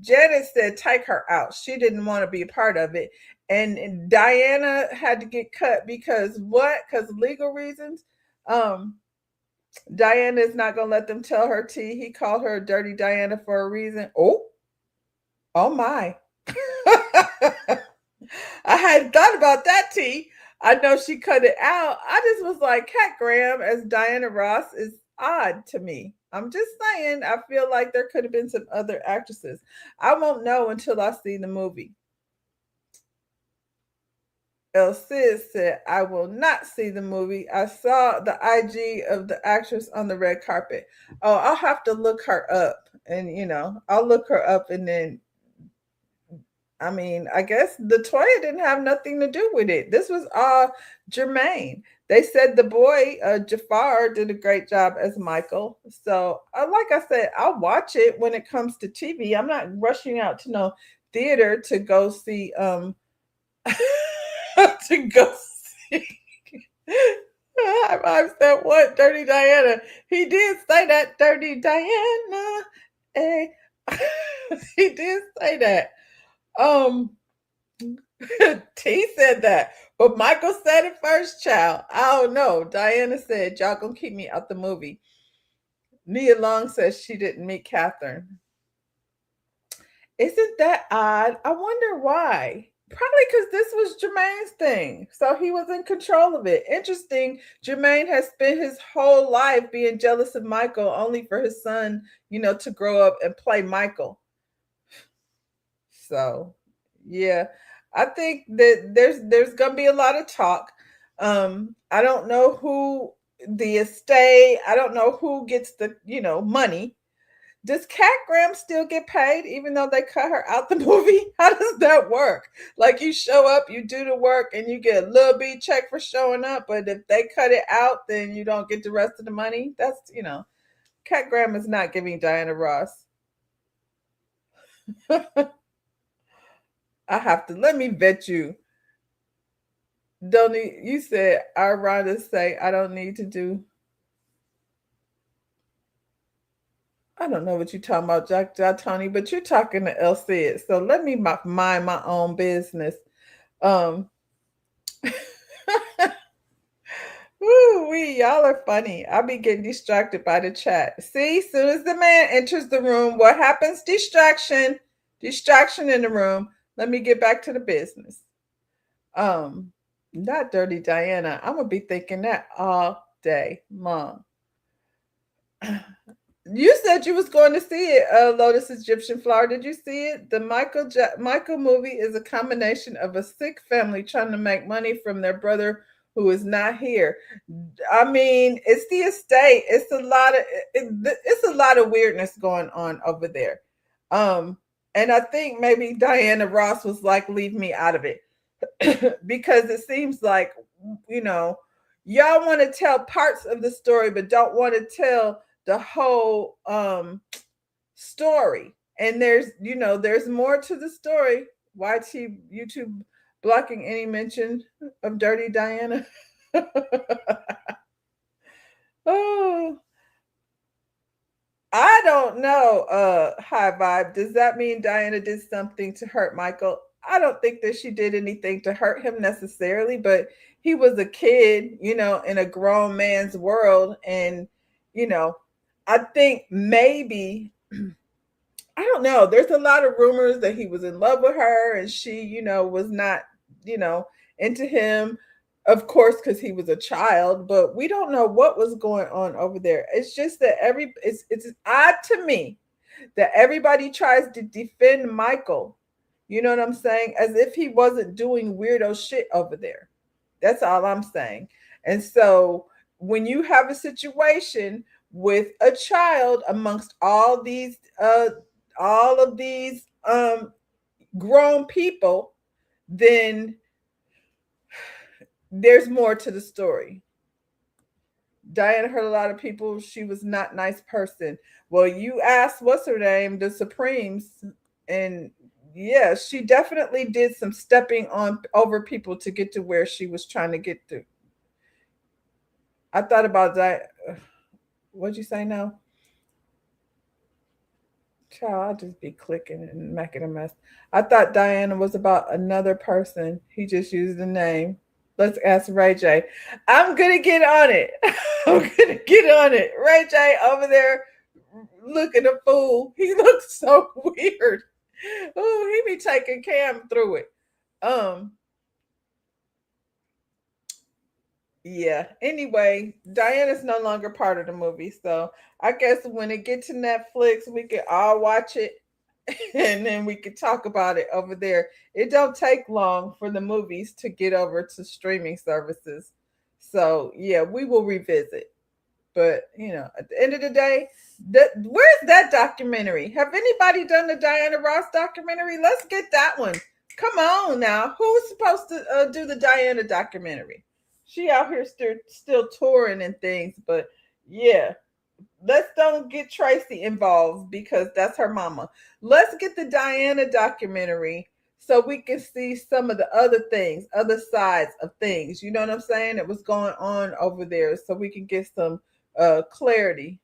Janet said take her out. She didn't want to be a part of it, and Diana had to get cut because what? Because legal reasons. Diana is not gonna let them tell her tea. He called her Dirty Diana for a reason. Oh my! I hadn't thought about that tea. I know she cut it out. I just was like, Kat Graham as Diana Ross is odd to me. I'm just saying, I feel like there could have been some other actresses. I won't know until I see the movie. El Cid said, I will not see the movie. I saw the IG of the actress on the red carpet. Oh, I'll have to look her up. And, I'll look her up and then, I guess LaToya didn't have nothing to do with it. This was all Jermaine. They said the boy, Jafar, did a great job as Michael. So, like I said, I'll watch it when it comes to TV. I'm not rushing out to no theater to go see, I said, what? Dirty Diana. He did say that, Dirty Diana. Hey. He did say that. T said that, but Michael said it first, child. I don't know. Diana said, y'all gonna keep me out the movie. Nia Long says she didn't meet Catherine. Isn't that odd? I wonder why. Probably because this was Jermaine's thing. So he was in control of it. Interesting. Jermaine has spent his whole life being jealous of Michael, only for his son, to grow up and play Michael. So, yeah, I think that there's going to be a lot of talk. I don't know who the estate, I don't know who gets the, money. Does Kat Graham still get paid even though they cut her out the movie? How does that work? Like you show up, you do the work, and you get a little bit check for showing up. But if they cut it out, then you don't get the rest of the money. That's, Kat Graham is not giving Diana Ross. I have to, let me vet you. You said, I'd rather say I don't need to do. I don't know what you're talking about, Jack Tony, but you're talking to El Cid. So let me mind my own business. Y'all are funny. I'll be getting distracted by the chat. See, as soon as the man enters the room, what happens? Distraction in the room. Let me get back to the business. Not Dirty Diana. I'm gonna be thinking that all day long. You said you was going to see it, Lotus Egyptian Flower. Did you see it? The Michael movie is a combination of a sick family trying to make money from their brother who is not here. It's the estate. It's a lot of weirdness going on over there. And I think maybe Diana Ross was like, leave me out of it. Because it seems like, y'all want to tell parts of the story, but don't want to tell the whole story. And there's more to the story. YT YouTube blocking any mention of Dirty Diana. Oh, I don't know. High Vibe. Does that mean Diana did something to hurt Michael? I don't think that she did anything to hurt him necessarily, but he was a kid, in a grown man's world. And, I think maybe, I don't know. There's a lot of rumors that he was in love with her and she, was not, into him, of course, because he was a child, but we don't know what was going on over there. It's just that it's odd to me that everybody tries to defend Michael. You know what I'm saying? As if he wasn't doing weirdo shit over there. That's all I'm saying. And so when you have a situation with a child amongst all of these grown people, then there's more to the story. Diana hurt a lot of people. She was not a nice person. Well, you asked what's her name, the Supremes, and yeah, she definitely did some stepping on over people to get to where she was trying to get to. I thought about that. What'd you say now? Child, I'll just be clicking and making a mess. I thought Diana was about another person. He just used the name. Let's ask Ray J. I'm gonna get on it. I'm gonna get on it. Ray J over there looking a fool. He looks so weird. Oh, he be taking Cam through it. Yeah. Anyway, Diana's no longer part of the movie, so I guess when it gets to Netflix, we can all watch it, and then we can talk about it over there. It don't take long for the movies to get over to streaming services, so yeah, we will revisit. But at the end of the day, where's that documentary? Have anybody done the Diana Ross documentary? Let's get that one. Come on now. Who's supposed to do the Diana documentary? She out here still touring and things, but yeah, let's don't get Tracy involved because that's her mama. Let's get the Diana documentary so we can see some of the other things, other sides of things. You know what I'm saying? That was going on over there, so we can get some clarity.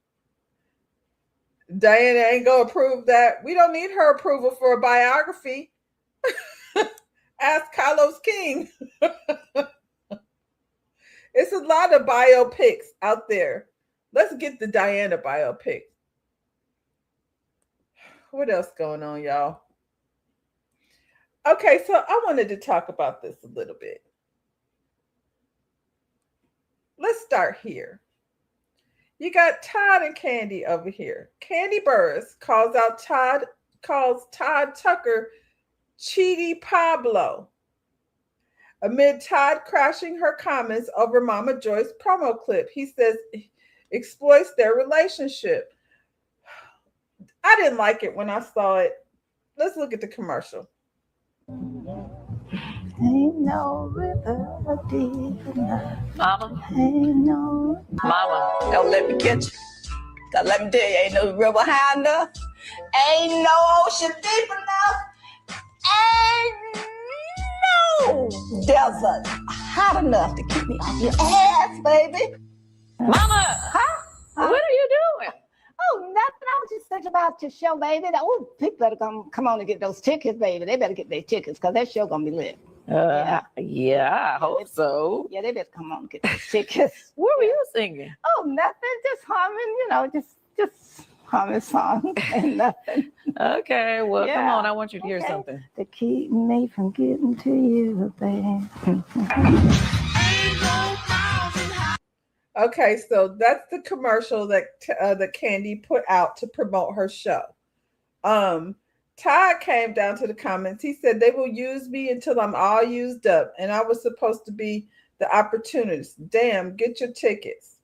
Diana ain't gonna approve that. We don't need her approval for a biography. Ask Carlos King. It's a lot of biopics out there. Let's get the Diana biopic. What else going on, y'all? Okay, so I wanted to talk about this a little bit. Let's start here. You got Todd and Kandi over here. Kandi Burruss calls Todd Tucker Cheaty Pablo amid Todd crashing her comments over Mama Joyce promo clip. He says exploits their relationship. I didn't like it when I saw it. Let's look at the commercial. Ain't no river deep enough. Mama, Ain't no. Mama, don't let me catch you. 'Cause let me tell you, ain't no river high enough. Ain't no ocean deep enough. Ain't no desert hot enough to keep me off your ass, baby. Mama, Huh? what are you doing? Oh, nothing. I was just thinking about your show, baby. Oh, people better come on and get those tickets, baby. They better get their tickets because that show gonna be lit. Yeah, I hope so. Yeah, they better come on and get those tickets. What were you singing? Oh, nothing. Just humming. Just humming songs and nothing. Okay, well, come Yeah. on. I want you to hear Okay. something. To keep me from getting to you, baby. Okay, so that's the commercial that Kandi put out to promote her show. Todd came down to the comments. He said they will use me until I'm all used up, and I was supposed to be the opportunist. Damn, get your tickets.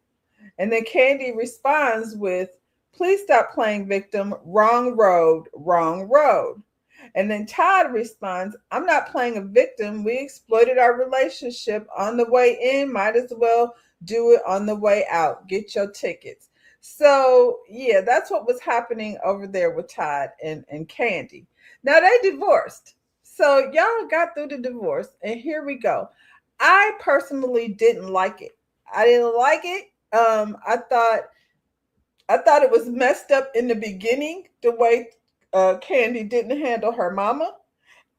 And then Kandi responds with, "Please stop playing victim. Wrong road, wrong road." And then Todd responds, "I'm not playing a victim. We exploited our relationship on the way in. Might as well do it on the way out. Get your tickets." So yeah, that's what was happening over there with Todd and Kandi. Now they divorced. So y'all got through the divorce, and here we go. I personally didn't like it. I didn't like it. I thought it was messed up in the beginning, the way Kandi didn't handle her mama.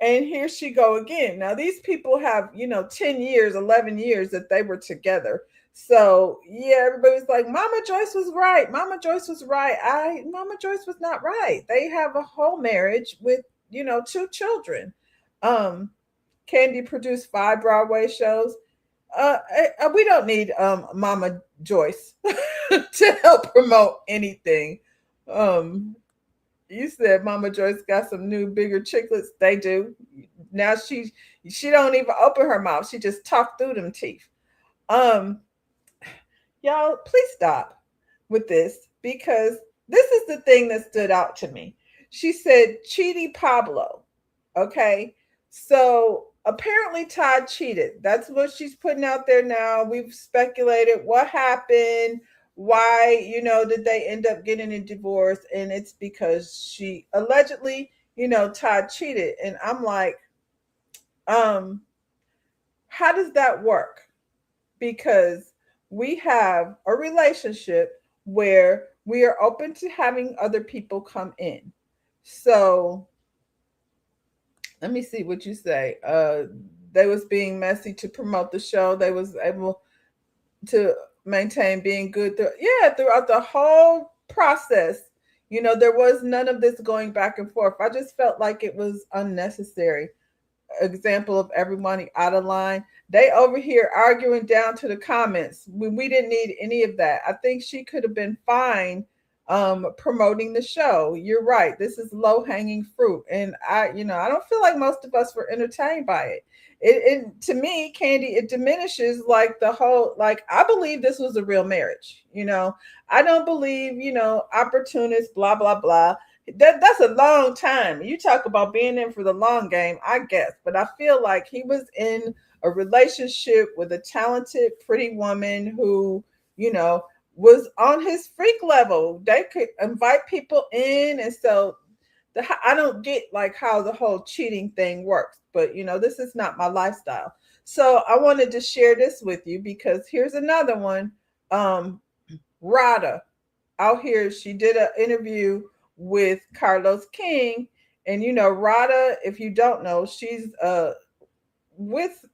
And here she go again. Now these people have, 10 years, 11 years that they were together. So yeah, everybody's like, Mama Joyce was right. Mama Joyce was right. Mama Joyce was not right. They have a whole marriage with, 2 children. Kandi produced 5 Broadway shows. We don't need Mama Joyce to help promote anything. You said Mama Joyce got some new bigger chiclets. They do. now she don't even open her mouth. She just talked through them teeth. Y'all, please stop with this, because this is the thing that stood out to me. She said, Cheaty Pablo. Okay. So apparently Todd cheated. That's what she's putting out there now. We've speculated what happened, why, did they end up getting a divorce? And it's because she allegedly, Todd cheated. And I'm like, how does that work? Because we have a relationship where we are open to having other people come in. So let me see what you say. They was being messy to promote the show. They was able to maintain being good throughout the whole process. There was none of this going back and forth. I just felt like it was unnecessary. Example of everybody out of line. They over here arguing down to the comments when we didn't need any of that. I think she could have been fine promoting the show. You're right. This is low-hanging fruit. And I don't feel like most of us were entertained by it. It to me, Candy, it diminishes like the whole, like, I believe this was a real marriage. I don't believe, opportunists, blah, blah, blah. That's a long time. You talk about being in for the long game, I guess. But I feel like he was in a relationship with a talented, pretty woman who, was on his freak level. They could invite people in. And so I don't get like how the whole cheating thing works. But, this is not my lifestyle. So I wanted to share this with you because here's another one. Rada out here, she did an interview with Carlos King. And, Rada, if you don't know, she's with,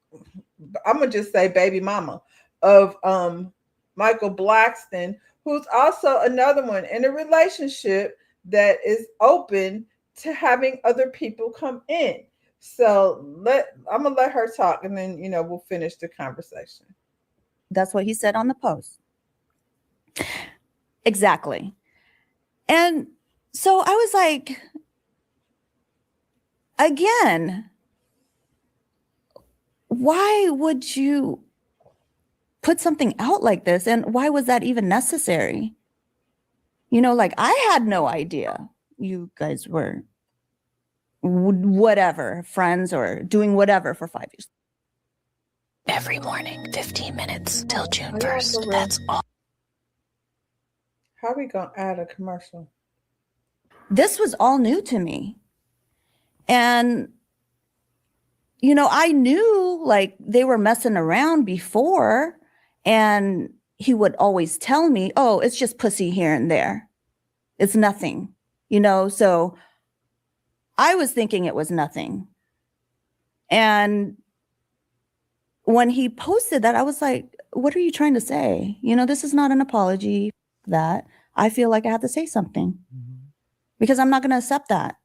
I'm going to just say baby mama of Michael Blackston, who's also another one in a relationship that is open to having other people come in. So I'm going to let her talk and then, we'll finish the conversation. That's what he said on the post. Exactly. And so I was like, again, why would you put something out like this? And why was that even necessary? Like I had no idea you guys were whatever, friends or doing whatever for 5 years. Every morning, 15 minutes till June 1st. That's all. How are we going to add a commercial? This was all new to me. And, I knew like they were messing around before, and he would always tell me, oh, it's just pussy here and there. It's nothing, so I was thinking it was nothing. And when he posted that, I was like, what are you trying to say? This is not an apology that I feel like I have to say something because I'm not going to accept that.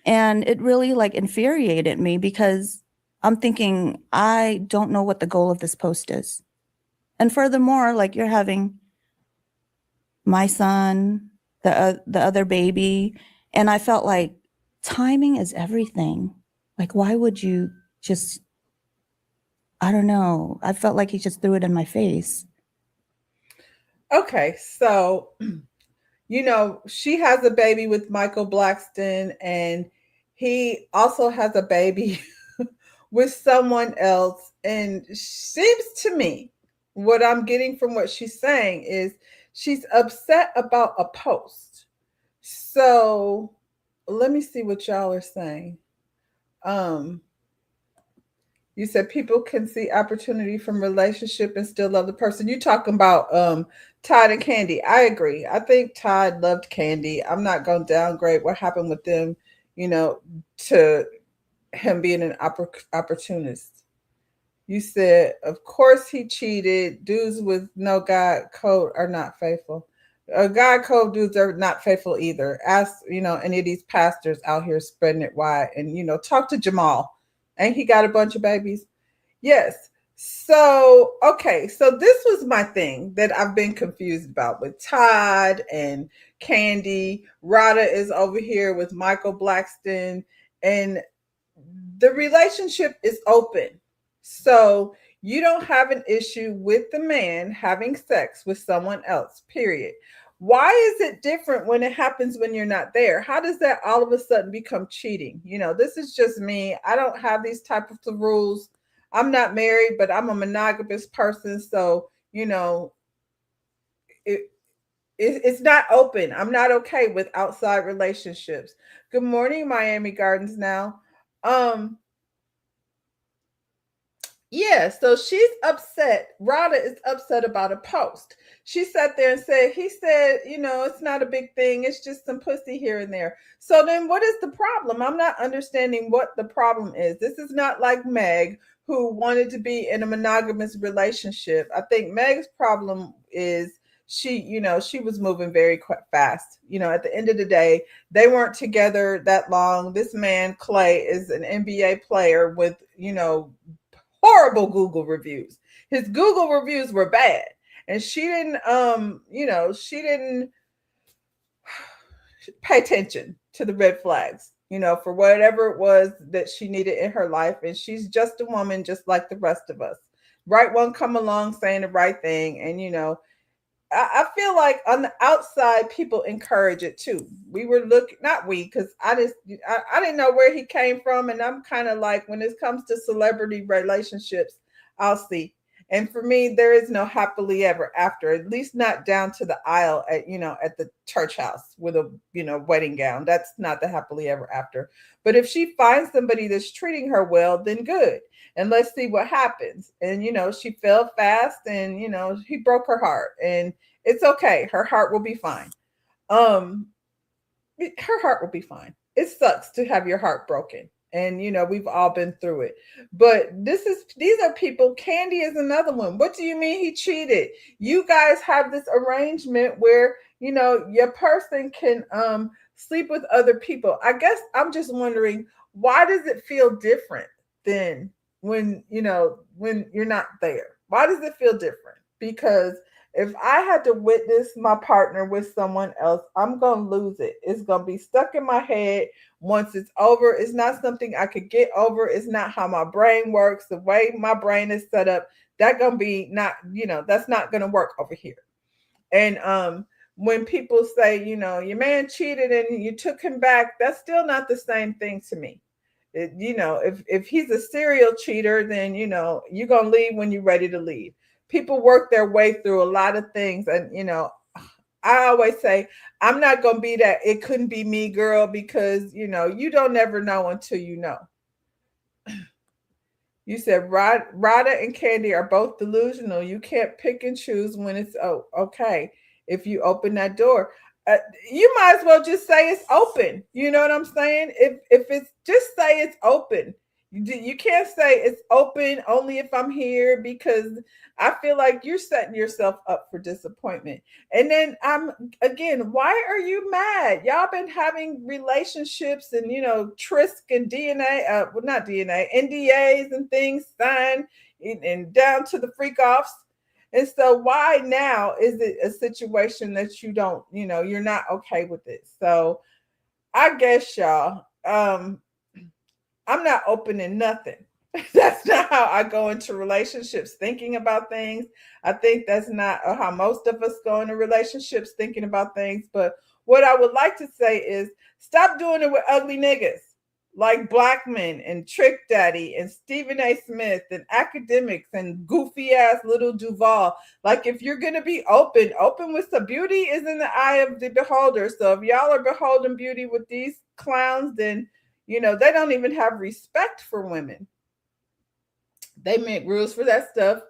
And it really like infuriated me because I'm thinking, I don't know what the goal of this post is. And furthermore, like you're having my son, the other baby. And I felt like timing is everything. Like, why would you just, I don't know. I felt like he just threw it in my face. Okay. So, she has a baby with Michael Blackston, and he also has a baby with someone else. And seems to me, what I'm getting from what she's saying is she's upset about a post. So let me see what y'all are saying. You said people can see opportunity from relationship and still love the person. You talking about Todd and Candy. I agree. I think Todd loved Candy. I'm not going to downgrade what happened with them, to him being an opportunist. You said, of course he cheated. Dudes with no God code are not faithful. God code dudes are not faithful either. Ask, any of these pastors out here spreading it wide, and, talk to Jamal. Ain't he got a bunch of babies? Yes. So, okay. So this was my thing that I've been confused about with Todd and Candy. Rada is over here with Michael Blackston. And the relationship is open. So you don't have an issue with the man having sex with someone else, period. Why is it different when it happens when you're not there? How does that all of a sudden become cheating? This is just me. I don't have these type of rules. I'm not married, but I'm a monogamous person. So, it's not open. I'm not okay with outside relationships. Good morning, Miami Gardens now. Yeah, so she's upset. Rada is upset about a post. She sat there and said, he said, it's not a big thing. It's just some pussy here and there. So then what is the problem? I'm not understanding what the problem is. This is not like Meg, who wanted to be in a monogamous relationship. I think Meg's problem is she was moving very fast. At the end of the day, they weren't together that long. This man, Clay, is an NBA player with, horrible Google reviews. His Google reviews were bad. And she didn't, she didn't pay attention to the red flags, for whatever it was that she needed in her life. And she's just a woman, just like the rest of us. Right one come along saying the right thing. And, I feel like on the outside, people encourage it too. We were looking, not we, because I didn't know where he came from. And I'm kind of like, when it comes to celebrity relationships, I'll see. And for me, there is no happily ever after, at least not down to the aisle at the church house with a, wedding gown. That's not the happily ever after. But if she finds somebody that's treating her well, then good. And let's see what happens. And, she fell fast and, he broke her heart and it's okay. Her heart will be fine. Her heart will be fine. It sucks to have your heart broken. And, we've all been through it. But these are people. Candy is another one. What do you mean he cheated? You guys have this arrangement where, your person can sleep with other people. I guess I'm just wondering, why does it feel different than when you're not there? Why does it feel different? Because if I had to witness my partner with someone else, I'm going to lose it. It's going to be stuck in my head once it's over. It's not something I could get over. It's not how my brain works. The way my brain is set up, that's going to be not, that's not going to work over here. And when people say, your man cheated and you took him back, that's still not the same thing to me. If he's a serial cheater, then, you're going to leave when you're ready to leave. People work their way through a lot of things. And, I always say, I'm not going to be that it couldn't be me girl, because, you don't never know until you know. You said Rada and Candy are both delusional. You can't pick and choose when it's okay. If you open that door, you might as well just say it's open. You know what I'm saying? If it's just say it's open. You can't say it's open only if I'm here, because I feel like you're setting yourself up for disappointment. And then again, why are you mad? Y'all been having relationships and, Trisk and DNA, not DNA, NDAs and things signed and down to the freak offs. And so why now is it a situation that you don't, you're not okay with it? So I guess y'all, I'm not opening nothing. That's not how I go into relationships, thinking about things. I think that's not how most of us go into relationships, thinking about things. But what I would like to say is stop doing it with ugly niggas like Blackman and Trick Daddy and Stephen A. Smith and academics and goofy ass little Duval. Like, if you're going to be open with some beauty is in the eye of the beholder. So if y'all are beholding beauty with these clowns, then they don't even have respect for women. They make rules for that stuff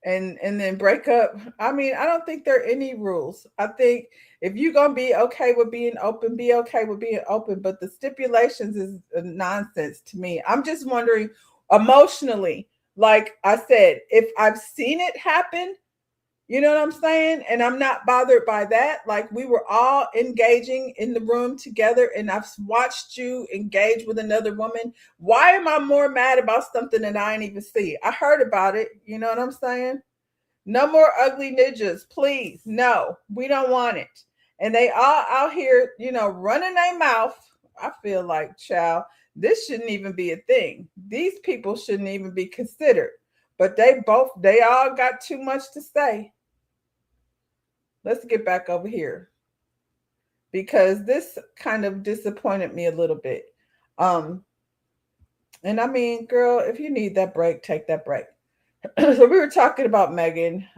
and then break up. I mean, I don't think there are any rules. I think if you're going to be okay with being open, be okay with being open. But the stipulations is nonsense to me. I'm just wondering emotionally, like I said, if I've seen it happen, you know what I'm saying? And I'm not bothered by that. Like, we were all engaging in the room together and I've watched you engage with another woman. Why am I more mad about something that I didn't even see? I heard about it. You know what I'm saying? No more ugly ninjas, please. No, we don't want it. And they all out here, running their mouth. I feel like, child, this shouldn't even be a thing. these people shouldn't even be considered. But they all got too much to say. Let's get back over here, because this kind of disappointed me a little bit. And I mean, girl, if you need that break, take that break. So we were talking about Megan.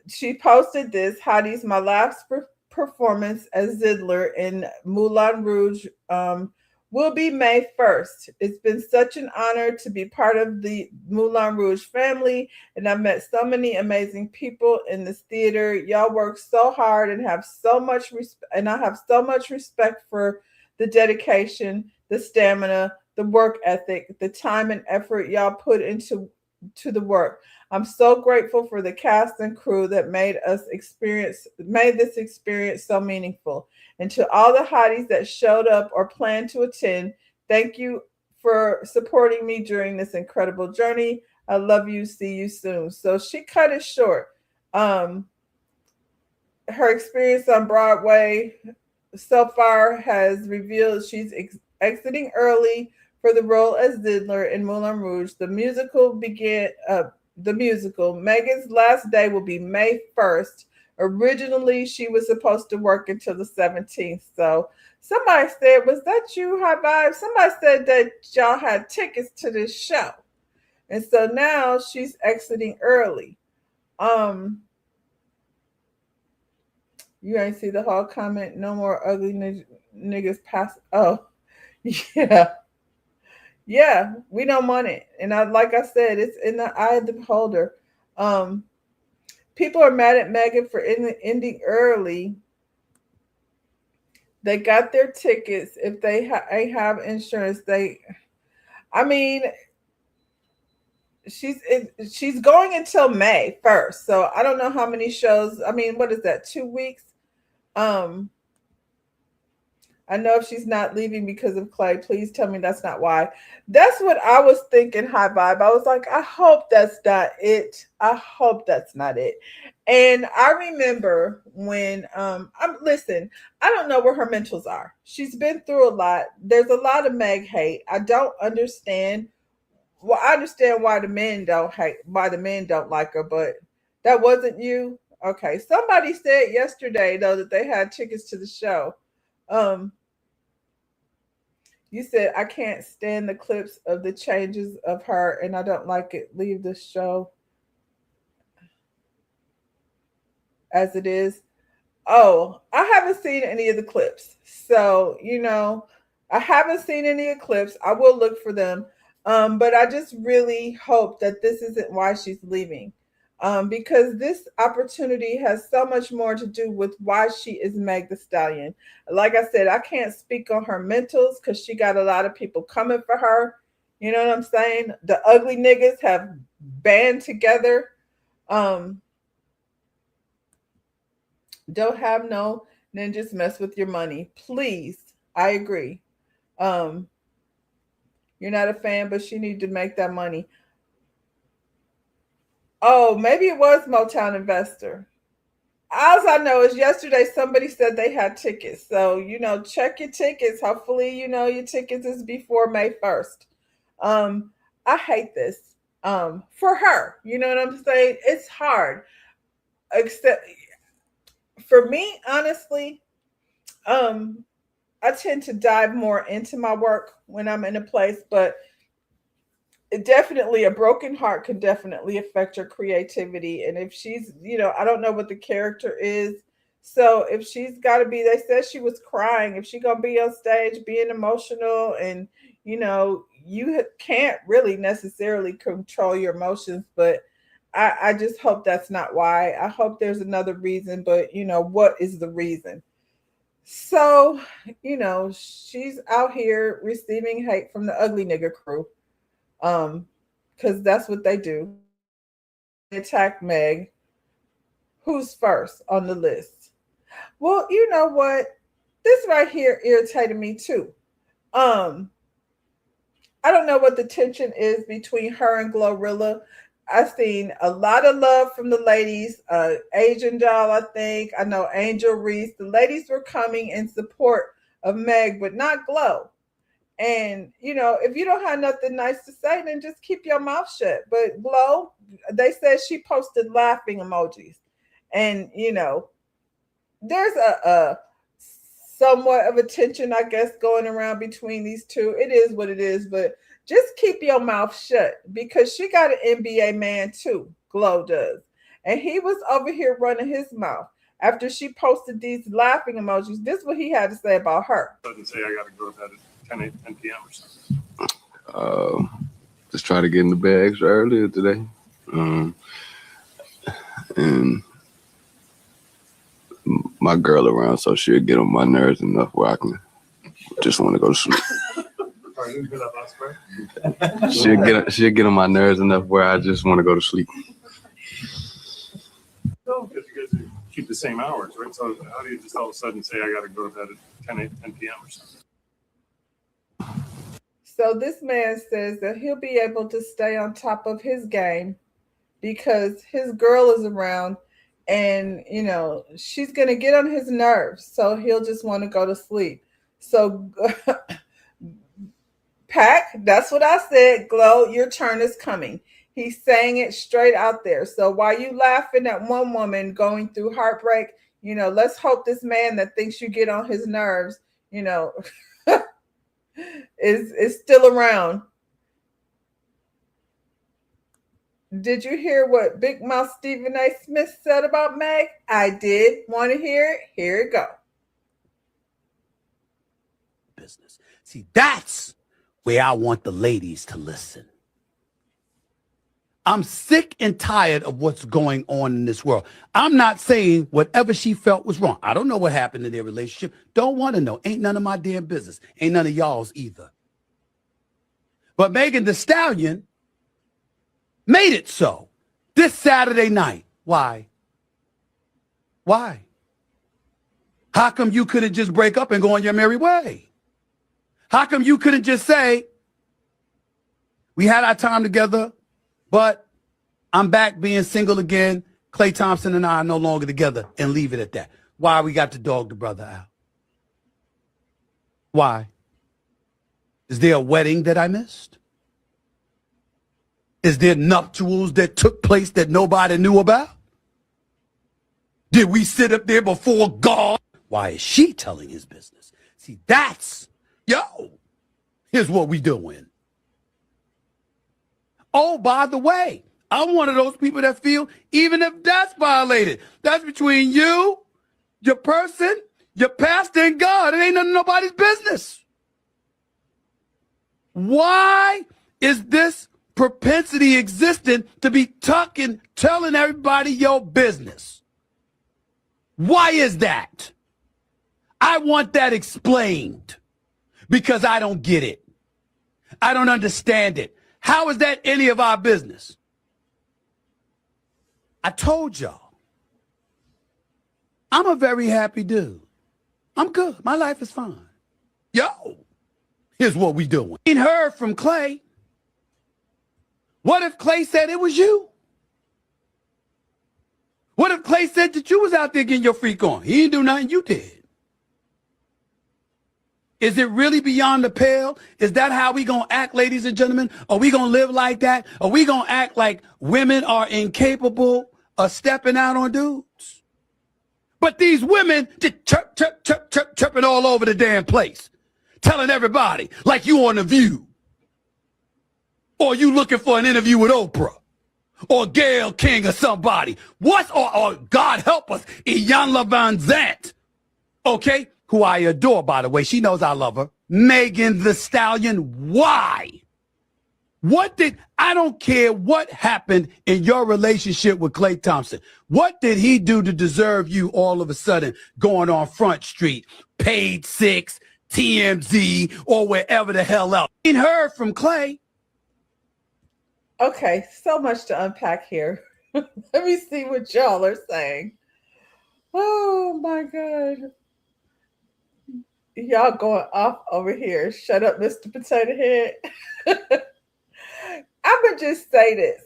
She posted this: Hotties, my last performance as Zidler in Moulin Rouge will be May 1st. It's been such an honor to be part of the Moulin Rouge family, and I've met so many amazing people in this theater. Y'all work so hard and have so much and I have so much respect for the dedication, the stamina, the work ethic, the time and effort y'all put into the work. I'm so grateful for the cast and crew that made this experience so meaningful. And to all the hotties that showed up or plan to attend, thank you for supporting me during this incredible journey. I love you. See you soon. So she cut it short. Her experience on Broadway so far has revealed she's exiting early for the role as Zidler in Moulin Rouge. The musical Megan's last day will be May 1st. Originally, she was supposed to work until the 17th. So somebody said, was that you, High Vibe? Somebody said that y'all had tickets to this show. And so now she's exiting early. You ain't see the whole comment. No more ugly niggas pass. Oh, yeah. Yeah, we don't want it. And like I said, it's in the eye of the beholder. People are mad at Megan for ending early. They got their tickets. If they have insurance, she's going until May 1st. So I don't know how many shows. I mean, what is that? 2 weeks? I know if she's not leaving because of Clay, please tell me that's not why. That's what I was thinking, High Vibe. I was like, I hope that's not it. I hope that's not it. And I remember when, listen, I don't know where her mentals are. She's been through a lot. There's a lot of Meg hate. I don't understand. Well, I understand why the men don't like her, but that wasn't you. Okay. Somebody said yesterday, though, that they had tickets to the show. You said, I can't stand the clips of the changes of her and I don't like it. Leave the show as it is. Oh, I haven't seen any of the clips. So, I haven't seen any of the clips. I will look for them. But I just really hope that this isn't why she's leaving. Because this opportunity has so much more to do with why she is Meg Thee Stallion. Like I said, I can't speak on her mentals because she got a lot of people coming for her. You know what I'm saying? The ugly niggas have band together. Don't have no, then just mess with your money. Please. I agree. You're not a fan, but she need to make that money. Oh, maybe it was Motown Investor. All I know is yesterday somebody said they had tickets. So, check your tickets. Hopefully, your tickets is before May 1st. I hate this for her. You know what I'm saying? It's hard. Except for me, honestly, I tend to dive more into my work when I'm in a place, but a broken heart can definitely affect your creativity. And if she's, I don't know what the character is. So if she's got to be, they said she was crying. If she going to be on stage being emotional and, you can't really necessarily control your emotions, but I just hope that's not why. I hope there's another reason, but what is the reason? So, she's out here receiving hate from the ugly nigga crew. Because that's what they do. They attack Meg. Who's first on the list? Well, you know what? This right here irritated me too. I don't know what the tension is between her and Glorilla. I've seen a lot of love from the ladies. Asian Doll, I think. I know Angel Reese. The ladies were coming in support of Meg, but not Glow. And, you know, if you don't have nothing nice to say, then just keep your mouth shut. But Glow, they said she posted laughing emojis. And, you know, there's a somewhat of a tension, I guess, going around between these two. It is what it is, but just keep your mouth shut, because she got an NBA man too, Glow does. And he was over here running his mouth after she posted these laughing emojis. This is what he had to say about her. Doesn't say I got to go to bed at 10 p.m. or something. Just try to get in the bed extra earlier today. And my girl around, so she'll get on my nerves enough where I can just want to go to sleep. She'll get on my nerves enough where I just want to go to sleep. No, because you guys keep the same hours, right? So how do you just all of a sudden say I got to go to bed at 10 p.m. or something? So this man says that he'll be able to stay on top of his game because his girl is around, and, you know, she's going to get on his nerves. So he'll just want to go to sleep. So Pack, that's what I said. Glow, your turn is coming. He's saying it straight out there. So while you laughing at one woman going through heartbreak, you know, let's hope this man that thinks you get on his nerves, you know, is still around. Did you hear what Big Mouth Stephen A. Smith said about Meg? I did. Want to hear it? Here it go. Business. See, that's where I want the ladies to listen. I'm sick and tired of what's going on in this world. I'm not saying whatever she felt was wrong. I don't know what happened in their relationship. Don't want to know. Ain't none of my damn business. Ain't none of y'all's either. But Megan Thee Stallion made it so this Saturday night. Why? Why? How come you couldn't just break up and go on your merry way? How come you couldn't just say, we had our time together, but I'm back being single again. Klay Thompson and I are no longer together, and leave it at that? Why we got to dog the brother out? Why? Is there a wedding that I missed? Is there nuptials that took place that nobody knew about? Did we sit up there before God? Why is she telling his business? See, that's, here's what we doing. Oh, by the way, I'm one of those people that feel even if that's violated, that's between you, your person, your pastor, and God. It ain't none of nobody's business. Why is this propensity existing to be telling everybody your business? Why is that? I want that explained because I don't get it. I don't understand it. How is that any of our business? I told y'all, I'm a very happy dude. I'm good. My life is fine. Here's what we doing. Ain't heard from Klay. What if Klay said it was you? What if Klay said that you was out there getting your freak on? He didn't do nothing, you did. Is it really beyond the pale? Is that how we gonna act, ladies and gentlemen? Are we gonna live like that? Are we gonna act like women are incapable of stepping out on dudes? But these women just chirping all over the damn place, telling everybody like you on The View, or you looking for an interview with Oprah, or Gayle King or somebody. Or God help us, Iyanla Vanzant, okay? Who I adore, by the way. She knows I love her. Megan Thee Stallion, why? I don't care what happened in your relationship with Klay Thompson. What did he do to deserve you all of a sudden going on Front Street, Page 6, TMZ, or wherever the hell else? Ain't heard from Klay. Okay, so much to unpack here. Let me see what y'all are saying. Oh my God. Y'all going off over here. Shut up, Mr. Potato Head. I'm going to just say this.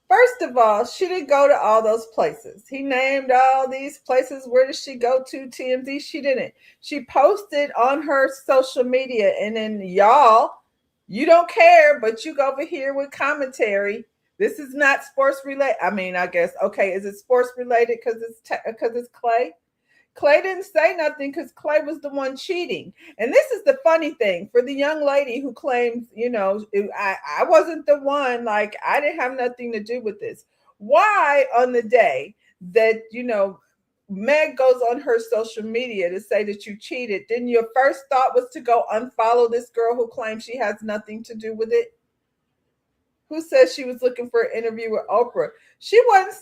First of all, she didn't go to all those places. He named all these places. Where did she go to? TMZ? She didn't. She posted on her social media, and then y'all, you don't care, but you go over here with commentary. This is not sports related. I mean, I guess, okay, is it sports related because it's Clay? Clay didn't say nothing because Clay was the one cheating. And this is the funny thing for the young lady who claims, I wasn't the one, like, I didn't have nothing to do with this. Why on the day that, Meg goes on her social media to say that you cheated, then your first thought was to go unfollow this girl who claims she has nothing to do with it? Who says she was looking for an interview with Oprah? She didn't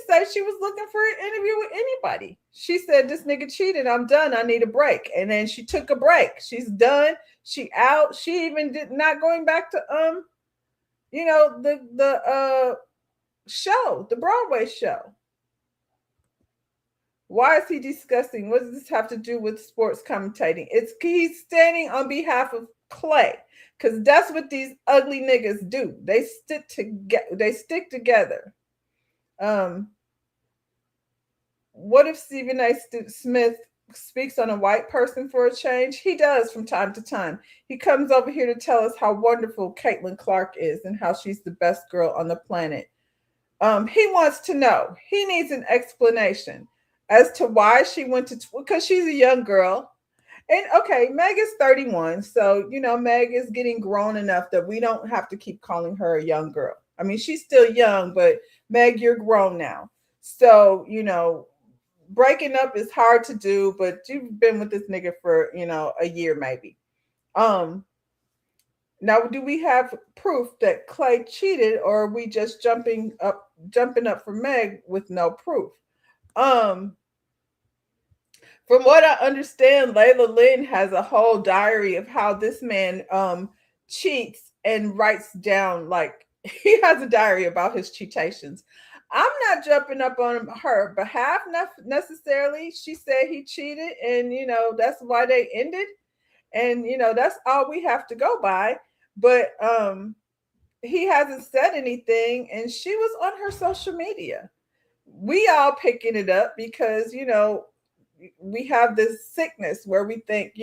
say she was looking for an interview with anybody. She said, this nigga cheated. I'm done. I need a break. And then she took a break. She's done. She out. She even did not going back to, the show, the Broadway show. Why is he discussing? What does this have to do with sports commentating? He's standing on behalf of Clay. Because that's what these ugly niggas do. They stick together. What if Stephen A. Smith speaks on a white person for a change? He does from time to time. He comes over here to tell us how wonderful Caitlin Clark is and how she's the best girl on the planet. He wants to know. He needs an explanation as to why she went to, because she's a young girl. And okay, Meg is 31. So, Meg is getting grown enough that we don't have to keep calling her a young girl. I mean, she's still young, but Meg, you're grown now. So, breaking up is hard to do, but you've been with this nigga for, a year maybe. Now, do we have proof that Clay cheated, or are we just jumping up for Meg with no proof? From what I understand, Layla Lynn has a whole diary of how this man cheats and writes down, like, he has a diary about his cheatations. I'm not jumping up on her behalf necessarily. She said he cheated, and, that's why they ended. And, that's all we have to go by. But he hasn't said anything, and she was on her social media. We all picking it up because, we have this sickness where we think,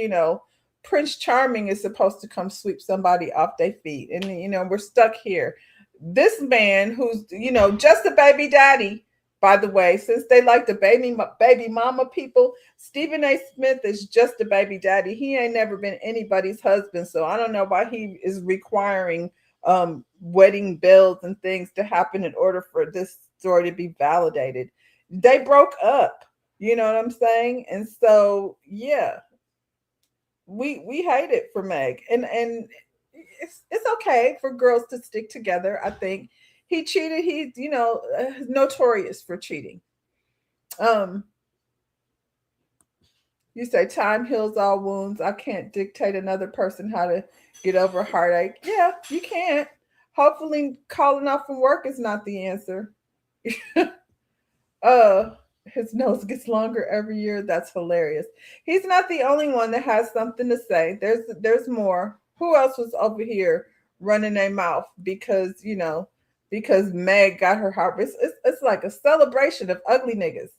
Prince Charming is supposed to come sweep somebody off their feet. And, we're stuck here. This man who's, just a baby daddy, by the way, since they like the baby mama people, Stephen A. Smith is just a baby daddy. He ain't never been anybody's husband. So I don't know why he is requiring wedding bells and things to happen in order for this story to be validated. They broke up. You know what I'm saying? And so, yeah, we hate it for Meg. And it's okay for girls to stick together. I think he cheated. He's, notorious for cheating. You say time heals all wounds. I can't dictate another person how to get over a heartache. Yeah, you can't. Hopefully calling off from work is not the answer. His nose gets longer every year. That's hilarious. He's not the only one that has something to say. There's more. Who else was over here running their mouth because Meg got her heart? It's like a celebration of ugly niggas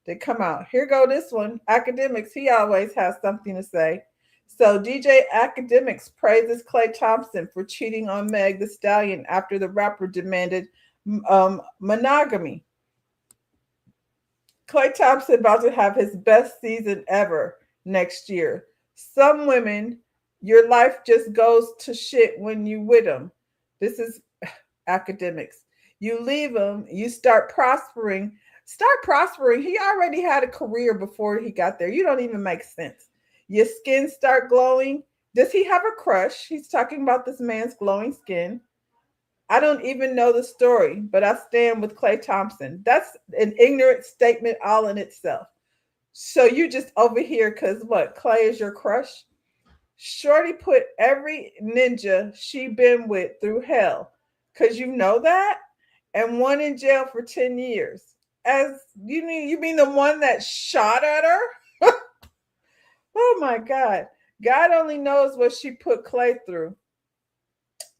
that come out. Here go this one. Academics, he always has something to say. So DJ Academics praises Klay Thompson for cheating on Meg Thee Stallion after the rapper demanded monogamy. Klay Thompson about to have his best season ever next year. Some women, your life just goes to shit when you with them. This is Academics. You leave them, you start prospering. He already had a career before he got there. You don't even make sense. Your skin start glowing. Does he have a crush? He's talking about this man's glowing skin. I don't even know the story, but I stand with Klay Thompson. That's an ignorant statement all in itself. So you just over here because what? Klay is your crush? Shorty put every ninja she been with through hell. Because you know that? And one in jail for 10 years. As you mean the one that shot at her? Oh my God. God only knows what she put Klay through.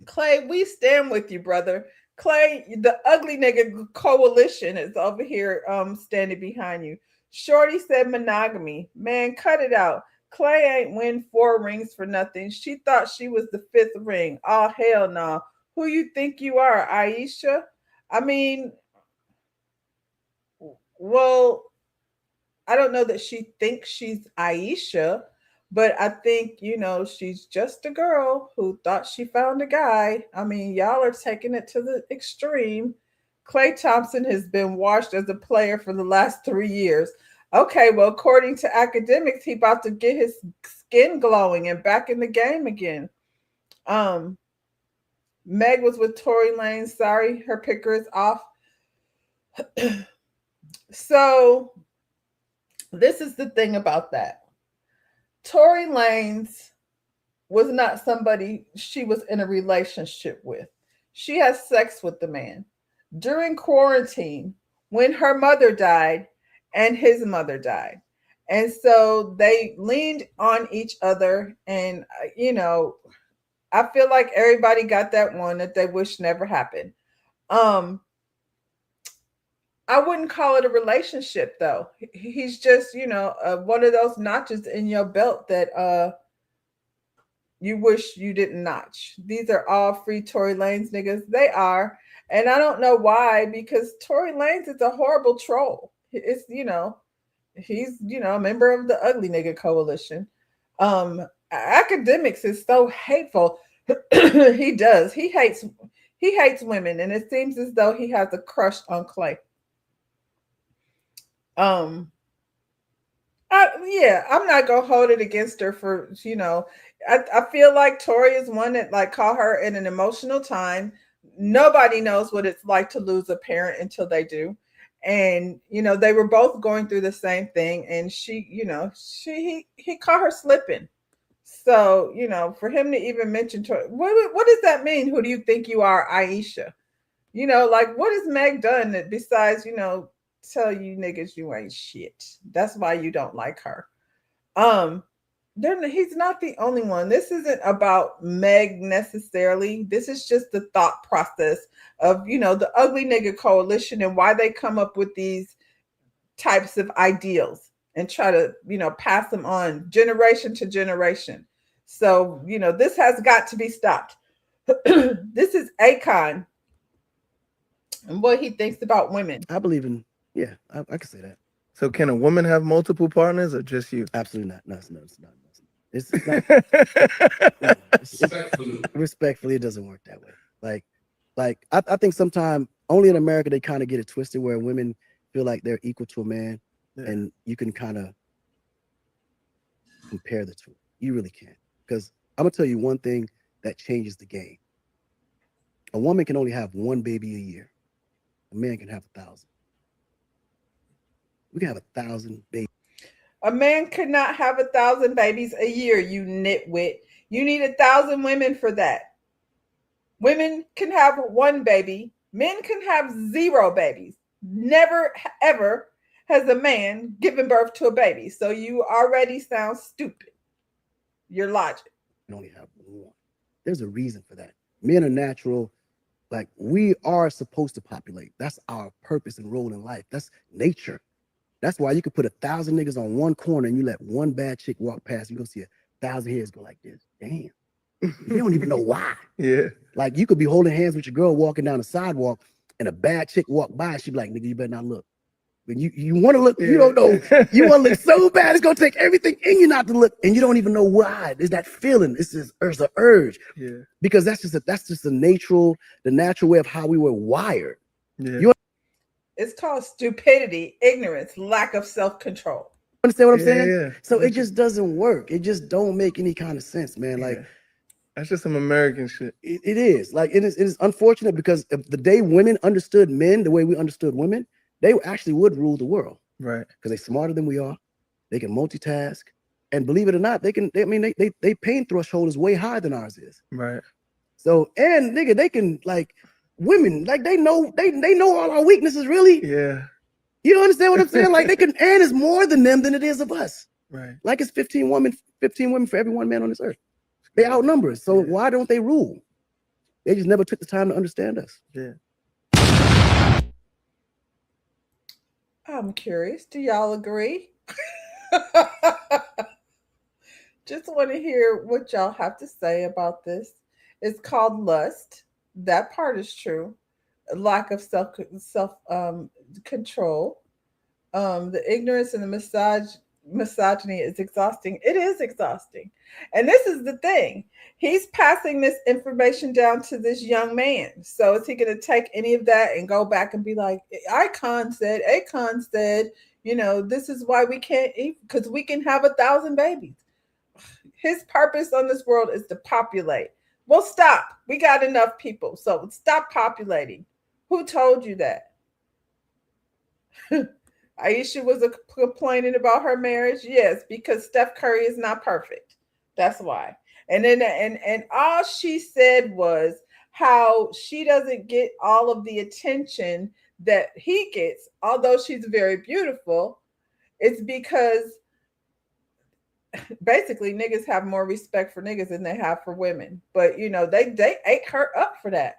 Klay, we stand with you, brother. Clay, the ugly nigga coalition is over here standing behind you. Shorty said monogamy. Man, cut it out. Clay ain't win 4 rings for nothing. She thought she was the 5th ring. Oh, hell no. Who you think you are, Aisha? I mean, well, I don't know that she thinks she's Aisha, but I think, you know, she's just a girl who thought she found a guy. I mean, y'all are taking it to the extreme. Klay Thompson has been washed as a player for the last 3 years. Okay, well, according to academics, he about to get his skin glowing and back in the game again. Meg was with Tory Lanez. Sorry, her picker is off. So this is the thing about that. Tory Lanez was not somebody she was in a relationship with. She has sex with the man during quarantine when her mother died and his mother died. And so they leaned on each other. And, you know, I feel like everybody got that one that they wish never happened. I wouldn't call it a relationship, though. He's just, you know, one of those notches in your belt that you wish you didn't notch. These are all free Tory Lanez niggas. They are. And I don't know why, because Tory Lanez is a horrible troll. It's, you know, he's, you know, a member of the ugly nigga coalition. Academics is so hateful. He does. He hates women. And it seems as though he has a crush on Clay. I'm not gonna hold it against her for, you know, I feel like Tory is one that like caught her in an emotional time. Nobody knows what it's like to lose a parent until they do. And, you know, they were both going through the same thing. And she, you know, he caught her slipping. So, you know, for him to even mention Tory, what does that mean? Who do you think you are, Aisha? You know, like, what has Meg done that besides, you know, tell you niggas you ain't shit? That's why you don't like her. He's not the only one. This isn't about Meg necessarily. This is just the thought process of, you know, the ugly nigga coalition and why they come up with these types of ideals and try to, you know, pass them on generation to generation. So, you know, this has got to be stopped. This is Akon and what he thinks about women. I believe in, yeah, I can say that. So can a woman have multiple partners or just you? Absolutely not. No, it's not. It's not. Respectfully, it doesn't work that way. Like I think sometimes only in America they kind of get it twisted where women feel like they're equal to a man, and you can kind of compare the two. You really can't, because I'm gonna tell you one thing that changes the game. A woman can only have 1 baby a year. A man can have 1,000. We can have 1,000 babies. A man could not have 1,000 babies a year, you nitwit. You need 1,000 women for that. Women can have 1 baby. Men can have 0 babies. Never, ever has a man given birth to a baby. So you already sound stupid. Your logic. You only have 1. There's a reason for that. Men are natural. Like, we are supposed to populate. That's our purpose and role in life. That's nature. That's why you could put 1,000 niggas on one corner and you let one bad chick walk past. You're going to see 1,000 heads go like this. Damn. You don't even know why. Yeah. Like, you could be holding hands with your girl walking down the sidewalk and a bad chick walk by. She'd be like, nigga, you better not look. When you want to look, you don't know. You want to look so bad, it's going to take everything in you not to look. And you don't even know why. There's that feeling. It's an urge. Yeah. Because that's just the natural way of how we were wired. Yeah. It's called stupidity, ignorance, lack of self-control. Understand what I'm saying? Yeah. So it just doesn't work. It just don't make any kind of sense, man. Like, that's just some American shit. It is. Like, it is unfortunate because if the day women understood men the way we understood women, they actually would rule the world. Right. Because they're smarter than we are. They can multitask. And believe it or not, they pain threshold is way higher than ours is. Right. So, and nigga, they can, like, women, like, they know all our weaknesses, really. Yeah. You understand what I'm saying? Like, they can, and it's more than them than it is of us. Right. Like, it's 15 women for every 1 man on this earth. They outnumber us. So why don't they rule? They just never took the time to understand us. Yeah. I'm curious. Do y'all agree? Just want to hear what y'all have to say about this. It's called lust. That part is true. A lack of self control. The ignorance and the misogyny is exhausting. It is exhausting. And this is the thing. He's passing this information down to this young man. So is he going to take any of that and go back and be like, Akon said, you know, this is why we can't eat, because we can have 1,000 babies. His purpose on this world is to populate. Well, stop. We got enough people. So stop populating. Who told you that? Aisha was complaining about her marriage. Yes, because Steph Curry is not perfect. That's why. And then and all she said was how she doesn't get all of the attention that he gets, although she's very beautiful. It's because basically niggas have more respect for niggas than they have for women. But you know, they ate her up for that.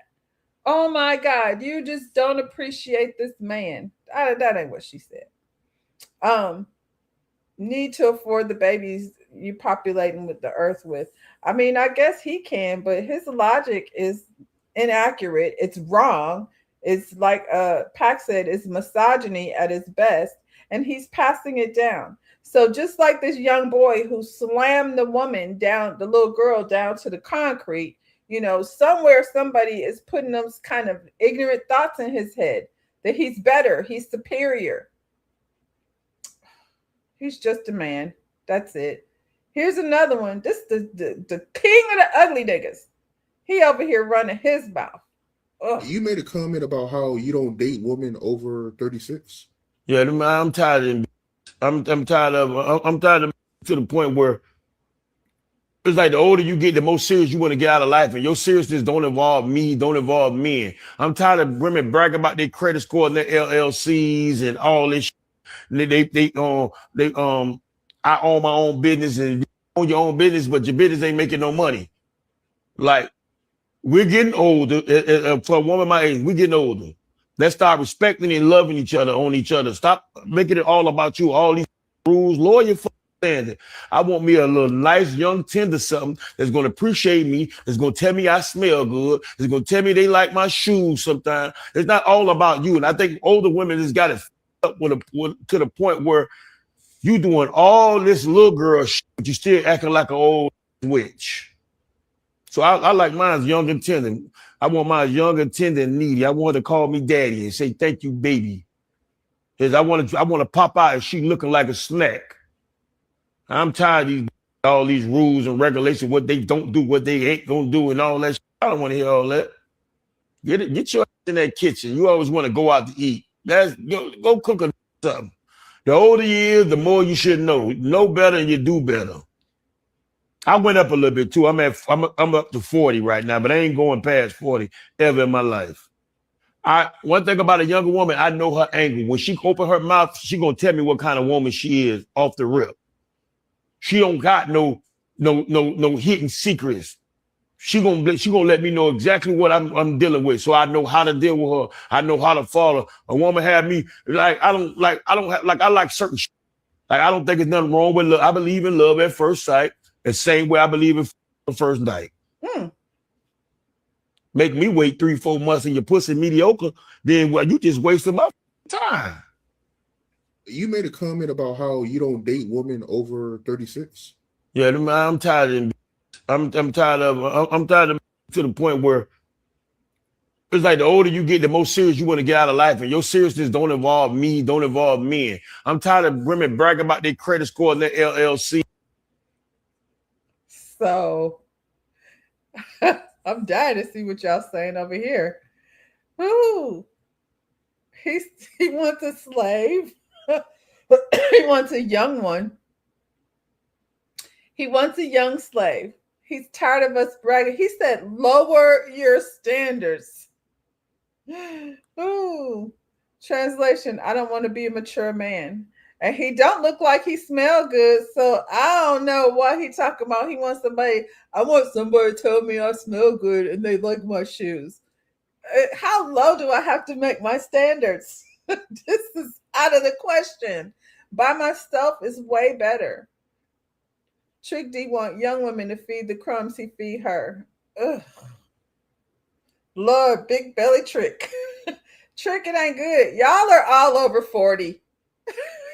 Oh my God, you just don't appreciate this man. That ain't what she said. Need to afford the babies you populating with the earth with. I mean, I guess he can, but his logic is inaccurate. It's wrong. It's like Pac said, it's misogyny at its best, and he's passing it down. So just like this young boy who slammed the woman down, the little girl down to the concrete, you know, somewhere somebody is putting those kind of ignorant thoughts in his head that he's better, he's superior. He's just a man. That's it. Here's another one. This is the king of the ugly niggas. He over here running his mouth. Ugh. You made a comment about how you don't date women over 36. Yeah, I'm tired of. I'm tired of to the point where it's like the older you get, the more serious you want to get out of life, and your seriousness don't involve me, don't involve men. I'm tired of women bragging about their credit score and their LLCs and all this shit. I own my own business, and you own your own business, but your business ain't making no money. Like, we're getting older. For a woman my age, we're getting older. Let's start respecting and loving each other on each other. Stop making it all about you. All these rules, lower your standard. I want me a little nice young tender something that's going to appreciate me, that's going to tell me I smell good, that's going to tell me they like my shoes sometimes. It's not all about you. And I think older women just got it up to the point where you doing all this little girl shit, but you still acting like an old witch. So I like mine young and tender. I want mine young and tender and needy. I want her to call me daddy and say, thank you, baby. Because I want to pop out and she looking like a snack. I'm tired of all these rules and regulations, what they don't do, what they ain't gonna do, and all that shit. I don't want to hear all that. Get your ass in that kitchen. You always want to go out to eat. Go cook something. The older you is, the more you should know. Know better and you do better. I went up a little bit too. I'm up to 40 right now, but I ain't going past 40 ever in my life. One thing about a younger woman, I know her angle. When she open her mouth, she gonna tell me what kind of woman she is off the rip. She don't got no hidden secrets. She gonna let me know exactly what I'm dealing with, so I know how to deal with her. I know how to follow. A woman have me I like certain shit. Like, I don't think there's nothing wrong with love. I believe in love at first sight, the same way I believe in the first night. Make me wait 3-4 months and your pussy mediocre, then you just wasted my time. You made a comment about how you don't date women over 36. Yeah, I'm tired of. I'm tired of to the point where it's like the older you get, the more serious you want to get out of life, and your seriousness don't involve me, don't involve men. I'm tired of women bragging about their credit score and their LLC. So I'm dying to see what y'all saying over here. Ooh, he wants a slave. He wants a young one. He wants a young slave. He's tired of us bragging. He said, lower your standards. Ooh. Translation, I don't want to be a mature man. And he don't look like he smell good. So I don't know what he talking about. He wants somebody. I want somebody to tell me I smell good and they like my shoes. How low do I have to make my standards? This is out of the question. By myself is way better. Trick D want young women to feed the crumbs he feed her. Ugh. Lord, big belly Trick. Trick, it ain't good. Y'all are all over 40.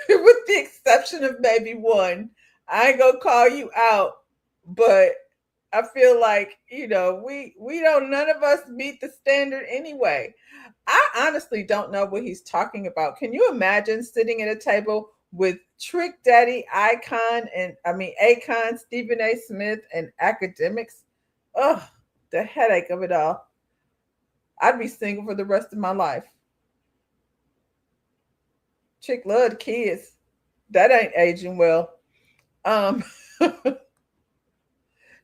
With the exception of maybe one. I ain't gonna call you out, but I feel like, we don't, none of us meet the standard anyway. I honestly don't know what he's talking about. Can you imagine sitting at a table with Trick Daddy, Akon, Stephen A. Smith, and academics? Ugh, the headache of it all. I'd be single for the rest of my life. Chick loved kids. That ain't aging well.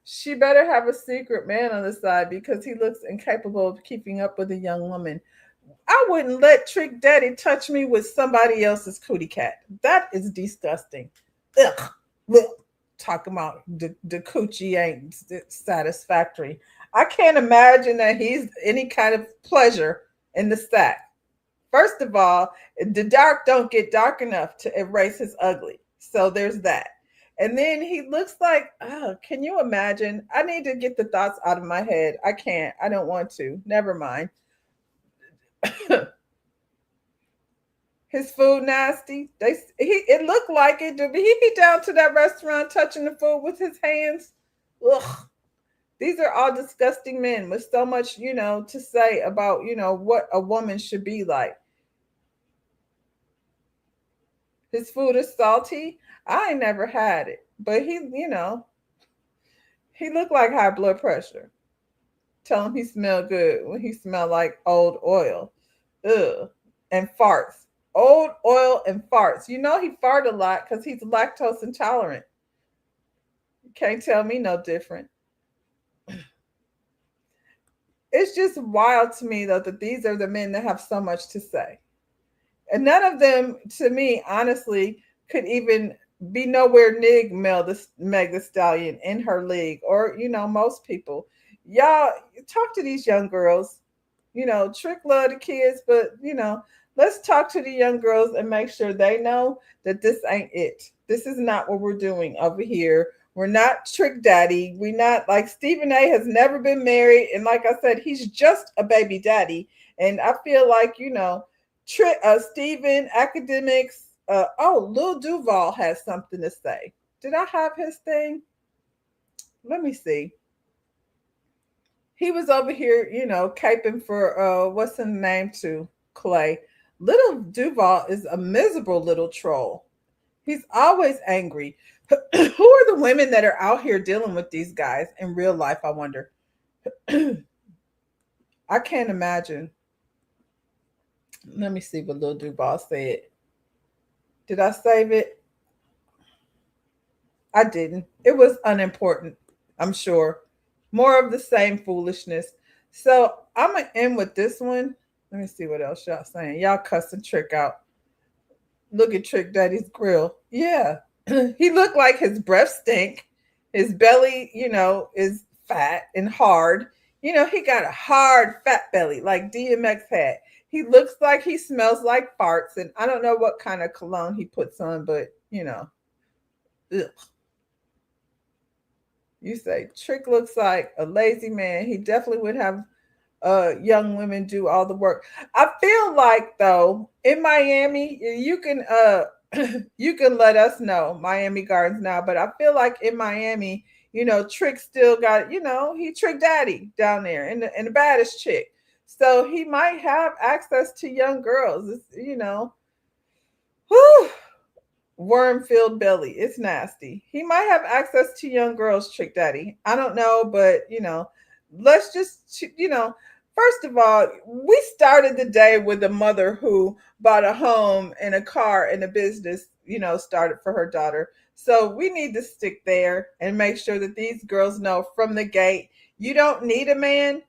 She better have a secret man on the side because he looks incapable of keeping up with a young woman. I wouldn't let Trick Daddy touch me with somebody else's cootie cat. That is disgusting. Ugh. Talking about the coochie ain't satisfactory. I can't imagine that he's any kind of pleasure in the sack. First of all, the dark don't get dark enough to erase his ugly. So there's that. And then he looks like, can you imagine? I need to get the thoughts out of my head. I can't. I don't want to. Never mind. His food nasty. It looked like it. Did he be down to that restaurant touching the food with his hands? Ugh. These are all disgusting men with so much, to say about, what a woman should be like. His food is salty. I ain't never had it, but he looked like high blood pressure. Tell him he smelled good when he smelled like old oil. Ugh. And farts. Old oil and farts. He farted a lot because he's lactose intolerant. You can't tell me no different. It's just wild to me, though, that these are the men that have so much to say. And none of them, to me, honestly, could even be nowhere near Meg Thee Stallion in her league or, most people. Y'all talk to these young girls. Trick love the kids, but, let's talk to the young girls and make sure they know that this ain't it. This is not what we're doing over here. We're not Trick Daddy. We're not like Stephen A. has never been married. And like I said, he's just a baby daddy. And I feel like, Stephen, academics, Lil Duval has something to say. Did I have his thing? Let me see. He was over here, caping for, what's his name to Clay. Little Duval is a miserable little troll. He's always angry. Who are the women that are out here dealing with these guys in real life, I wonder? I can't imagine. Let me see what Lil Duval said. Did I save it? I didn't. It was unimportant, I'm sure. More of the same foolishness. So I'm going to end with this one. Let me see what else y'all saying. Y'all cussing Trick out. Look at Trick Daddy's grill. Yeah. He looked like his breath stink. His belly, is fat and hard. He got a hard fat belly like DMX had. He looks like he smells like farts. And I don't know what kind of cologne he puts on, but, ugh. You say Trick looks like a lazy man. He definitely would have young women do all the work. I feel like, though, in Miami, you can let us know, Miami Gardens now, but I feel like in Miami, Trick still got, he Trick Daddy down there and the baddest chick. So he might have access to young girls. It's, worm-filled belly. It's nasty. He might have access to young girls, Trick Daddy. I don't know, but, let's just, first of all, we started the day with a mother who bought a home and a car and a business, started for her daughter. So we need to stick there and make sure that these girls know from the gate, you don't need a man.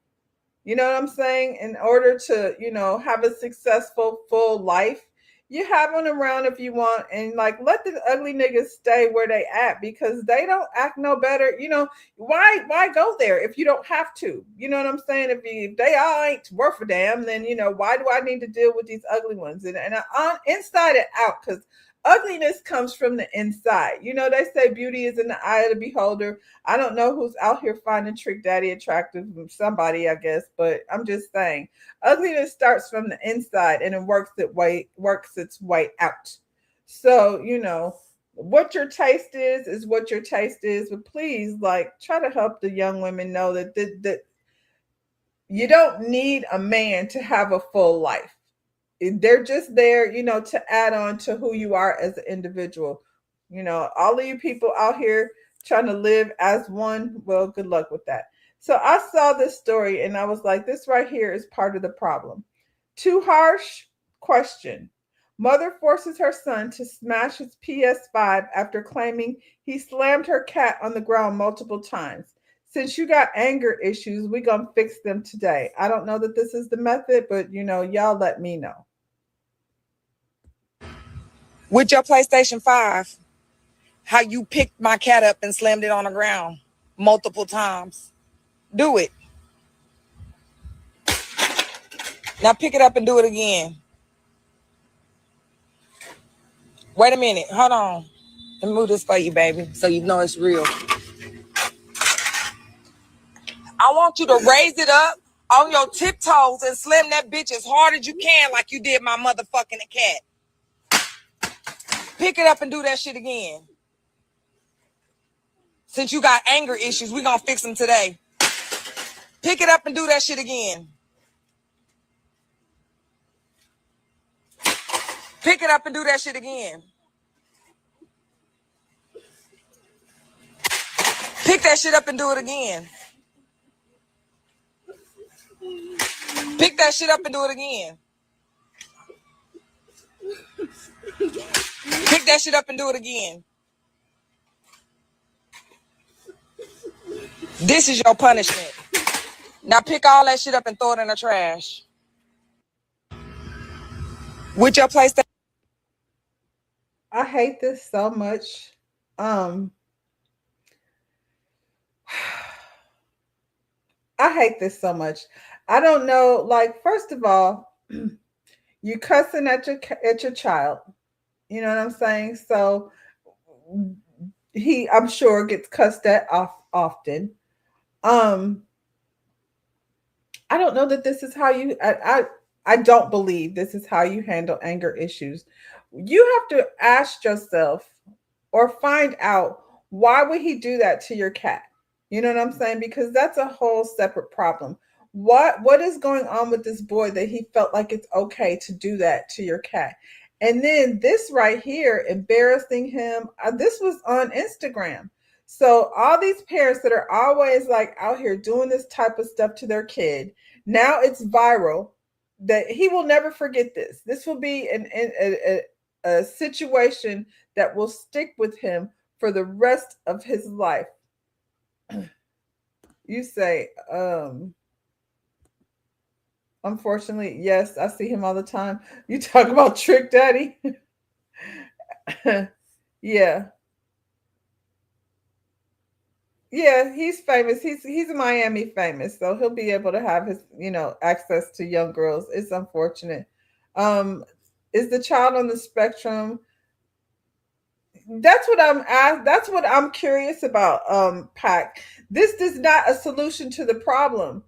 You know what I'm saying? In order to, have a successful, full life, You have them around if you want, and like let the ugly niggas stay where they at because they don't act no better. You know, why go there if you don't have to? You know what I'm saying? If they all ain't worth a damn, then you know why do I need to deal with these ugly ones? And on inside and out, because ugliness comes from the inside. You know, they say beauty is in the eye of the beholder. I don't know who's out here finding Trick Daddy attractive, somebody, I guess, but I'm just saying ugliness starts from the inside and it works its way out. So, you know, what your taste is what your taste is, but please, like, try to help the young women know that you don't need a man to have a full life. They're just there, you know, to add on to who you are as an individual. You know, all of you people out here trying to live as one, well, good luck with that. So I saw this story and I was like, this right here is part of the problem. Too harsh? Question. Mother forces her son to smash his PS5 after claiming he slammed her cat on the ground multiple times. Since you got anger issues, we're going to fix them today. I don't know that this is the method, but, you know, y'all let me know. With your PlayStation 5, how you picked my cat up and slammed it on the ground multiple times. Do it. Now pick it up and do it again. Wait a minute. Hold on. Let me move this for you, baby, so you know it's real. I want you to raise it up on your tiptoes and slam that bitch as hard as you can like you did my motherfucking cat. Pick it up and do that shit again. Since you got anger issues, we're going to fix them today. Pick it up and do that shit again. Pick it up and do that shit again. Pick that shit up and do it again. Pick that shit up and do it again. Pick that shit up and do it again. This is your punishment. Now pick all that shit up and throw it in the trash. With your PlayStation. I hate this so much. I hate this so much. I don't know. Like, first of all, you cussing at your child. You know what I'm saying? So he, I'm sure, gets cussed at often. I don't know that this is how you. I don't believe this is how you handle anger issues. You have to ask yourself or find out, why would he do that to your cat? You know what I'm saying? Because that's a whole separate problem. What is going on with this boy that he felt like it's okay to do that to your cat? And then this right here, embarrassing him. This was on Instagram. So all these parents that are always like out here doing this type of stuff to their kid, now it's viral. That he will never forget this. This will be a situation that will stick with him for the rest of his life. You say, unfortunately, yes, I see him all the time. You talk about Trick Daddy. Yeah. Yeah, he's famous. He's Miami famous, so he'll be able to have his, you know, access to young girls. It's unfortunate. Is the child on the spectrum? That's what I'm curious about, Pac. This is not a solution to the problem.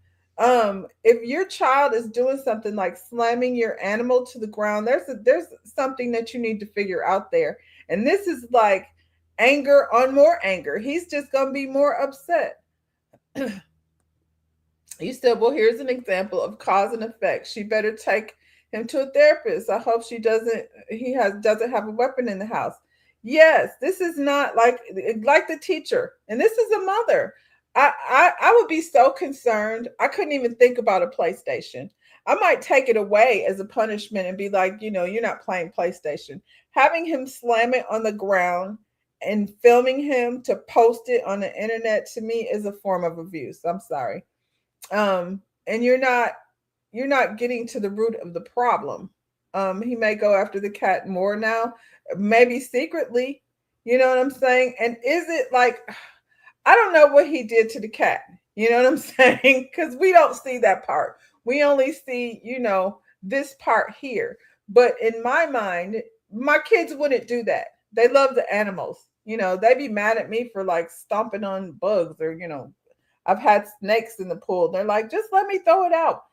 If your child is doing something like slamming your animal to the ground, there's something that you need to figure out there. And this is like anger on more anger. He's just going to be more upset. You said, well, here's an example of cause and effect. She better take him to a therapist. I hope he doesn't have a weapon in the house. Yes, this is not like the teacher. And this is a mother. I would be so concerned. I couldn't even think about a PlayStation. I might take it away as a punishment and be like, you know, you're not playing PlayStation. Having him slam it on the ground and filming him to post it on the internet, to me, is a form of abuse. I'm sorry. And you're not getting to the root of the problem. He may go after the cat more now, maybe secretly. You know what I'm saying? And is it like, I don't know what he did to the cat. You know what I'm saying? Because we don't see that part. We only see, you know, this part here. But in my mind, my kids wouldn't do that. They love the animals. You know, they'd be mad at me for like stomping on bugs, or, you know, I've had snakes in the pool. They're like, just let me throw it out.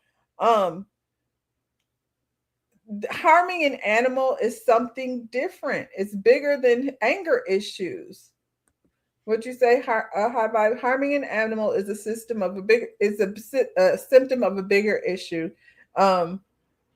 Harming an animal is something different. It's bigger than anger issues. What you say, harming an animal is a symptom of a bigger issue.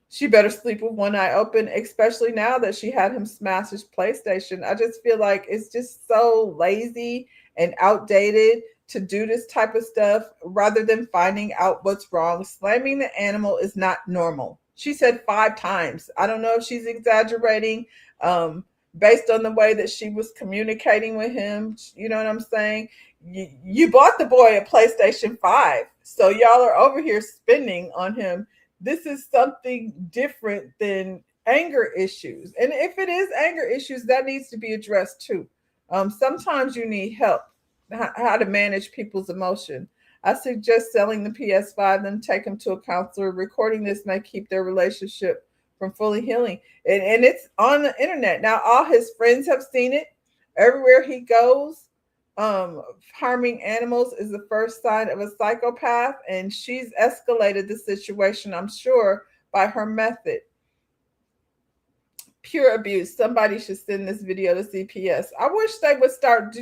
She better sleep with one eye open, especially now that she had him smash his PlayStation. I just feel like it's just so lazy and outdated to do this type of stuff rather than finding out what's wrong. Slamming the animal is not normal. She said 5 times. I don't know if she's exaggerating. Based on the way that she was communicating with him, you know what I'm saying? You bought the boy a PlayStation 5, so y'all are over here spending on him. This is something different than anger issues. And if it is anger issues, that needs to be addressed too. Sometimes you need help, how to manage people's emotion. I suggest selling the PS5, then take them to a counselor. Recording this may keep their relationship from fully healing. And it's on the internet. Now, all his friends have seen it. Everywhere he goes, harming animals is the first sign of a psychopath. And she's escalated the situation, I'm sure, by her method. Pure abuse. Somebody should send this video to CPS. I wish they would start.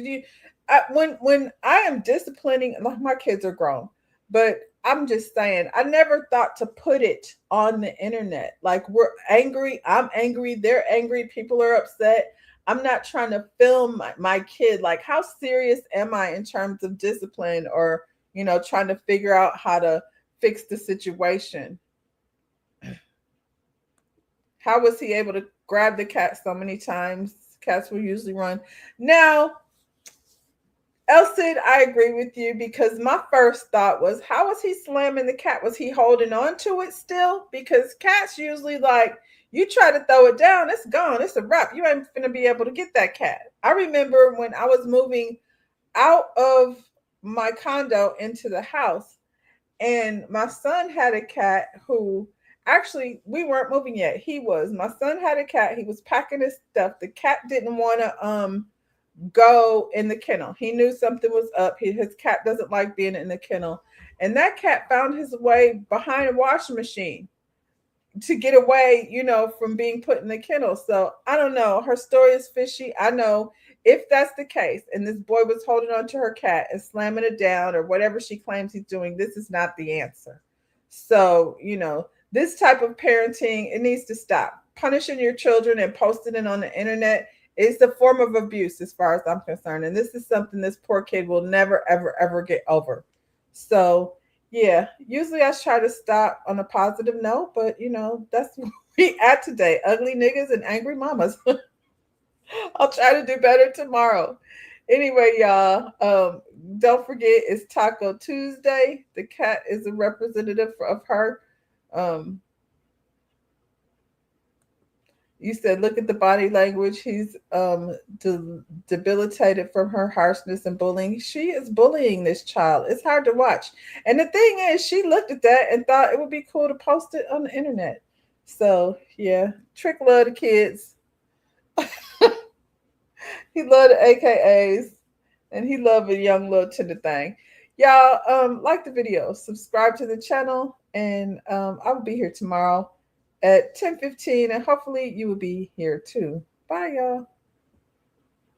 When I am disciplining, like, my kids are grown, but I'm just saying, I never thought to put it on the internet. Like, we're angry, I'm angry, they're angry, people are upset. I'm not trying to film my kid. Like, how serious am I in terms of discipline, or, you know, trying to figure out how to fix the situation? How was he able to grab the cat so many times? Cats will usually run. Now, Elsid, I agree with you, because my first thought was, how was he slamming the cat? Was he holding on to it still? Because cats usually, like, you try to throw it down, it's gone. It's a wrap. You ain't gonna be able to get that cat. I remember when I was moving out of my condo into the house, and my son had a cat who, actually, we weren't moving yet. He was. My son had a cat. He was packing his stuff. The cat didn't want to go in the kennel. He knew something was up. His cat doesn't like being in the kennel. And that cat found his way behind a washing machine to get away, you know, from being put in the kennel. So I don't know. Her story is fishy. I know if that's the case, and this boy was holding on to her cat and slamming it down, or whatever she claims he's doing, this is not the answer. So, you know, this type of parenting, it needs to stop. Punishing your children and posting it on the internet is a form of abuse, as far as I'm concerned. And this is something this poor kid will never, ever, ever get over. So, yeah, usually I try to stop on a positive note, but, you know, that's where we at today. Ugly niggas and angry mamas. I'll try to do better tomorrow. Anyway, y'all, don't forget, it's Taco Tuesday. The cat is a representative of her. You said, look at the body language. He's debilitated from her harshness and bullying. She is bullying this child. It's hard to watch. And the thing is, she looked at that and thought it would be cool to post it on the internet. So, yeah, Trick love the kids. He loved the AKAs, and he loved a young little tender thing. Y'all, like the video, subscribe to the channel, and I will be here tomorrow at 10:15, and hopefully you will be here too. Bye, y'all.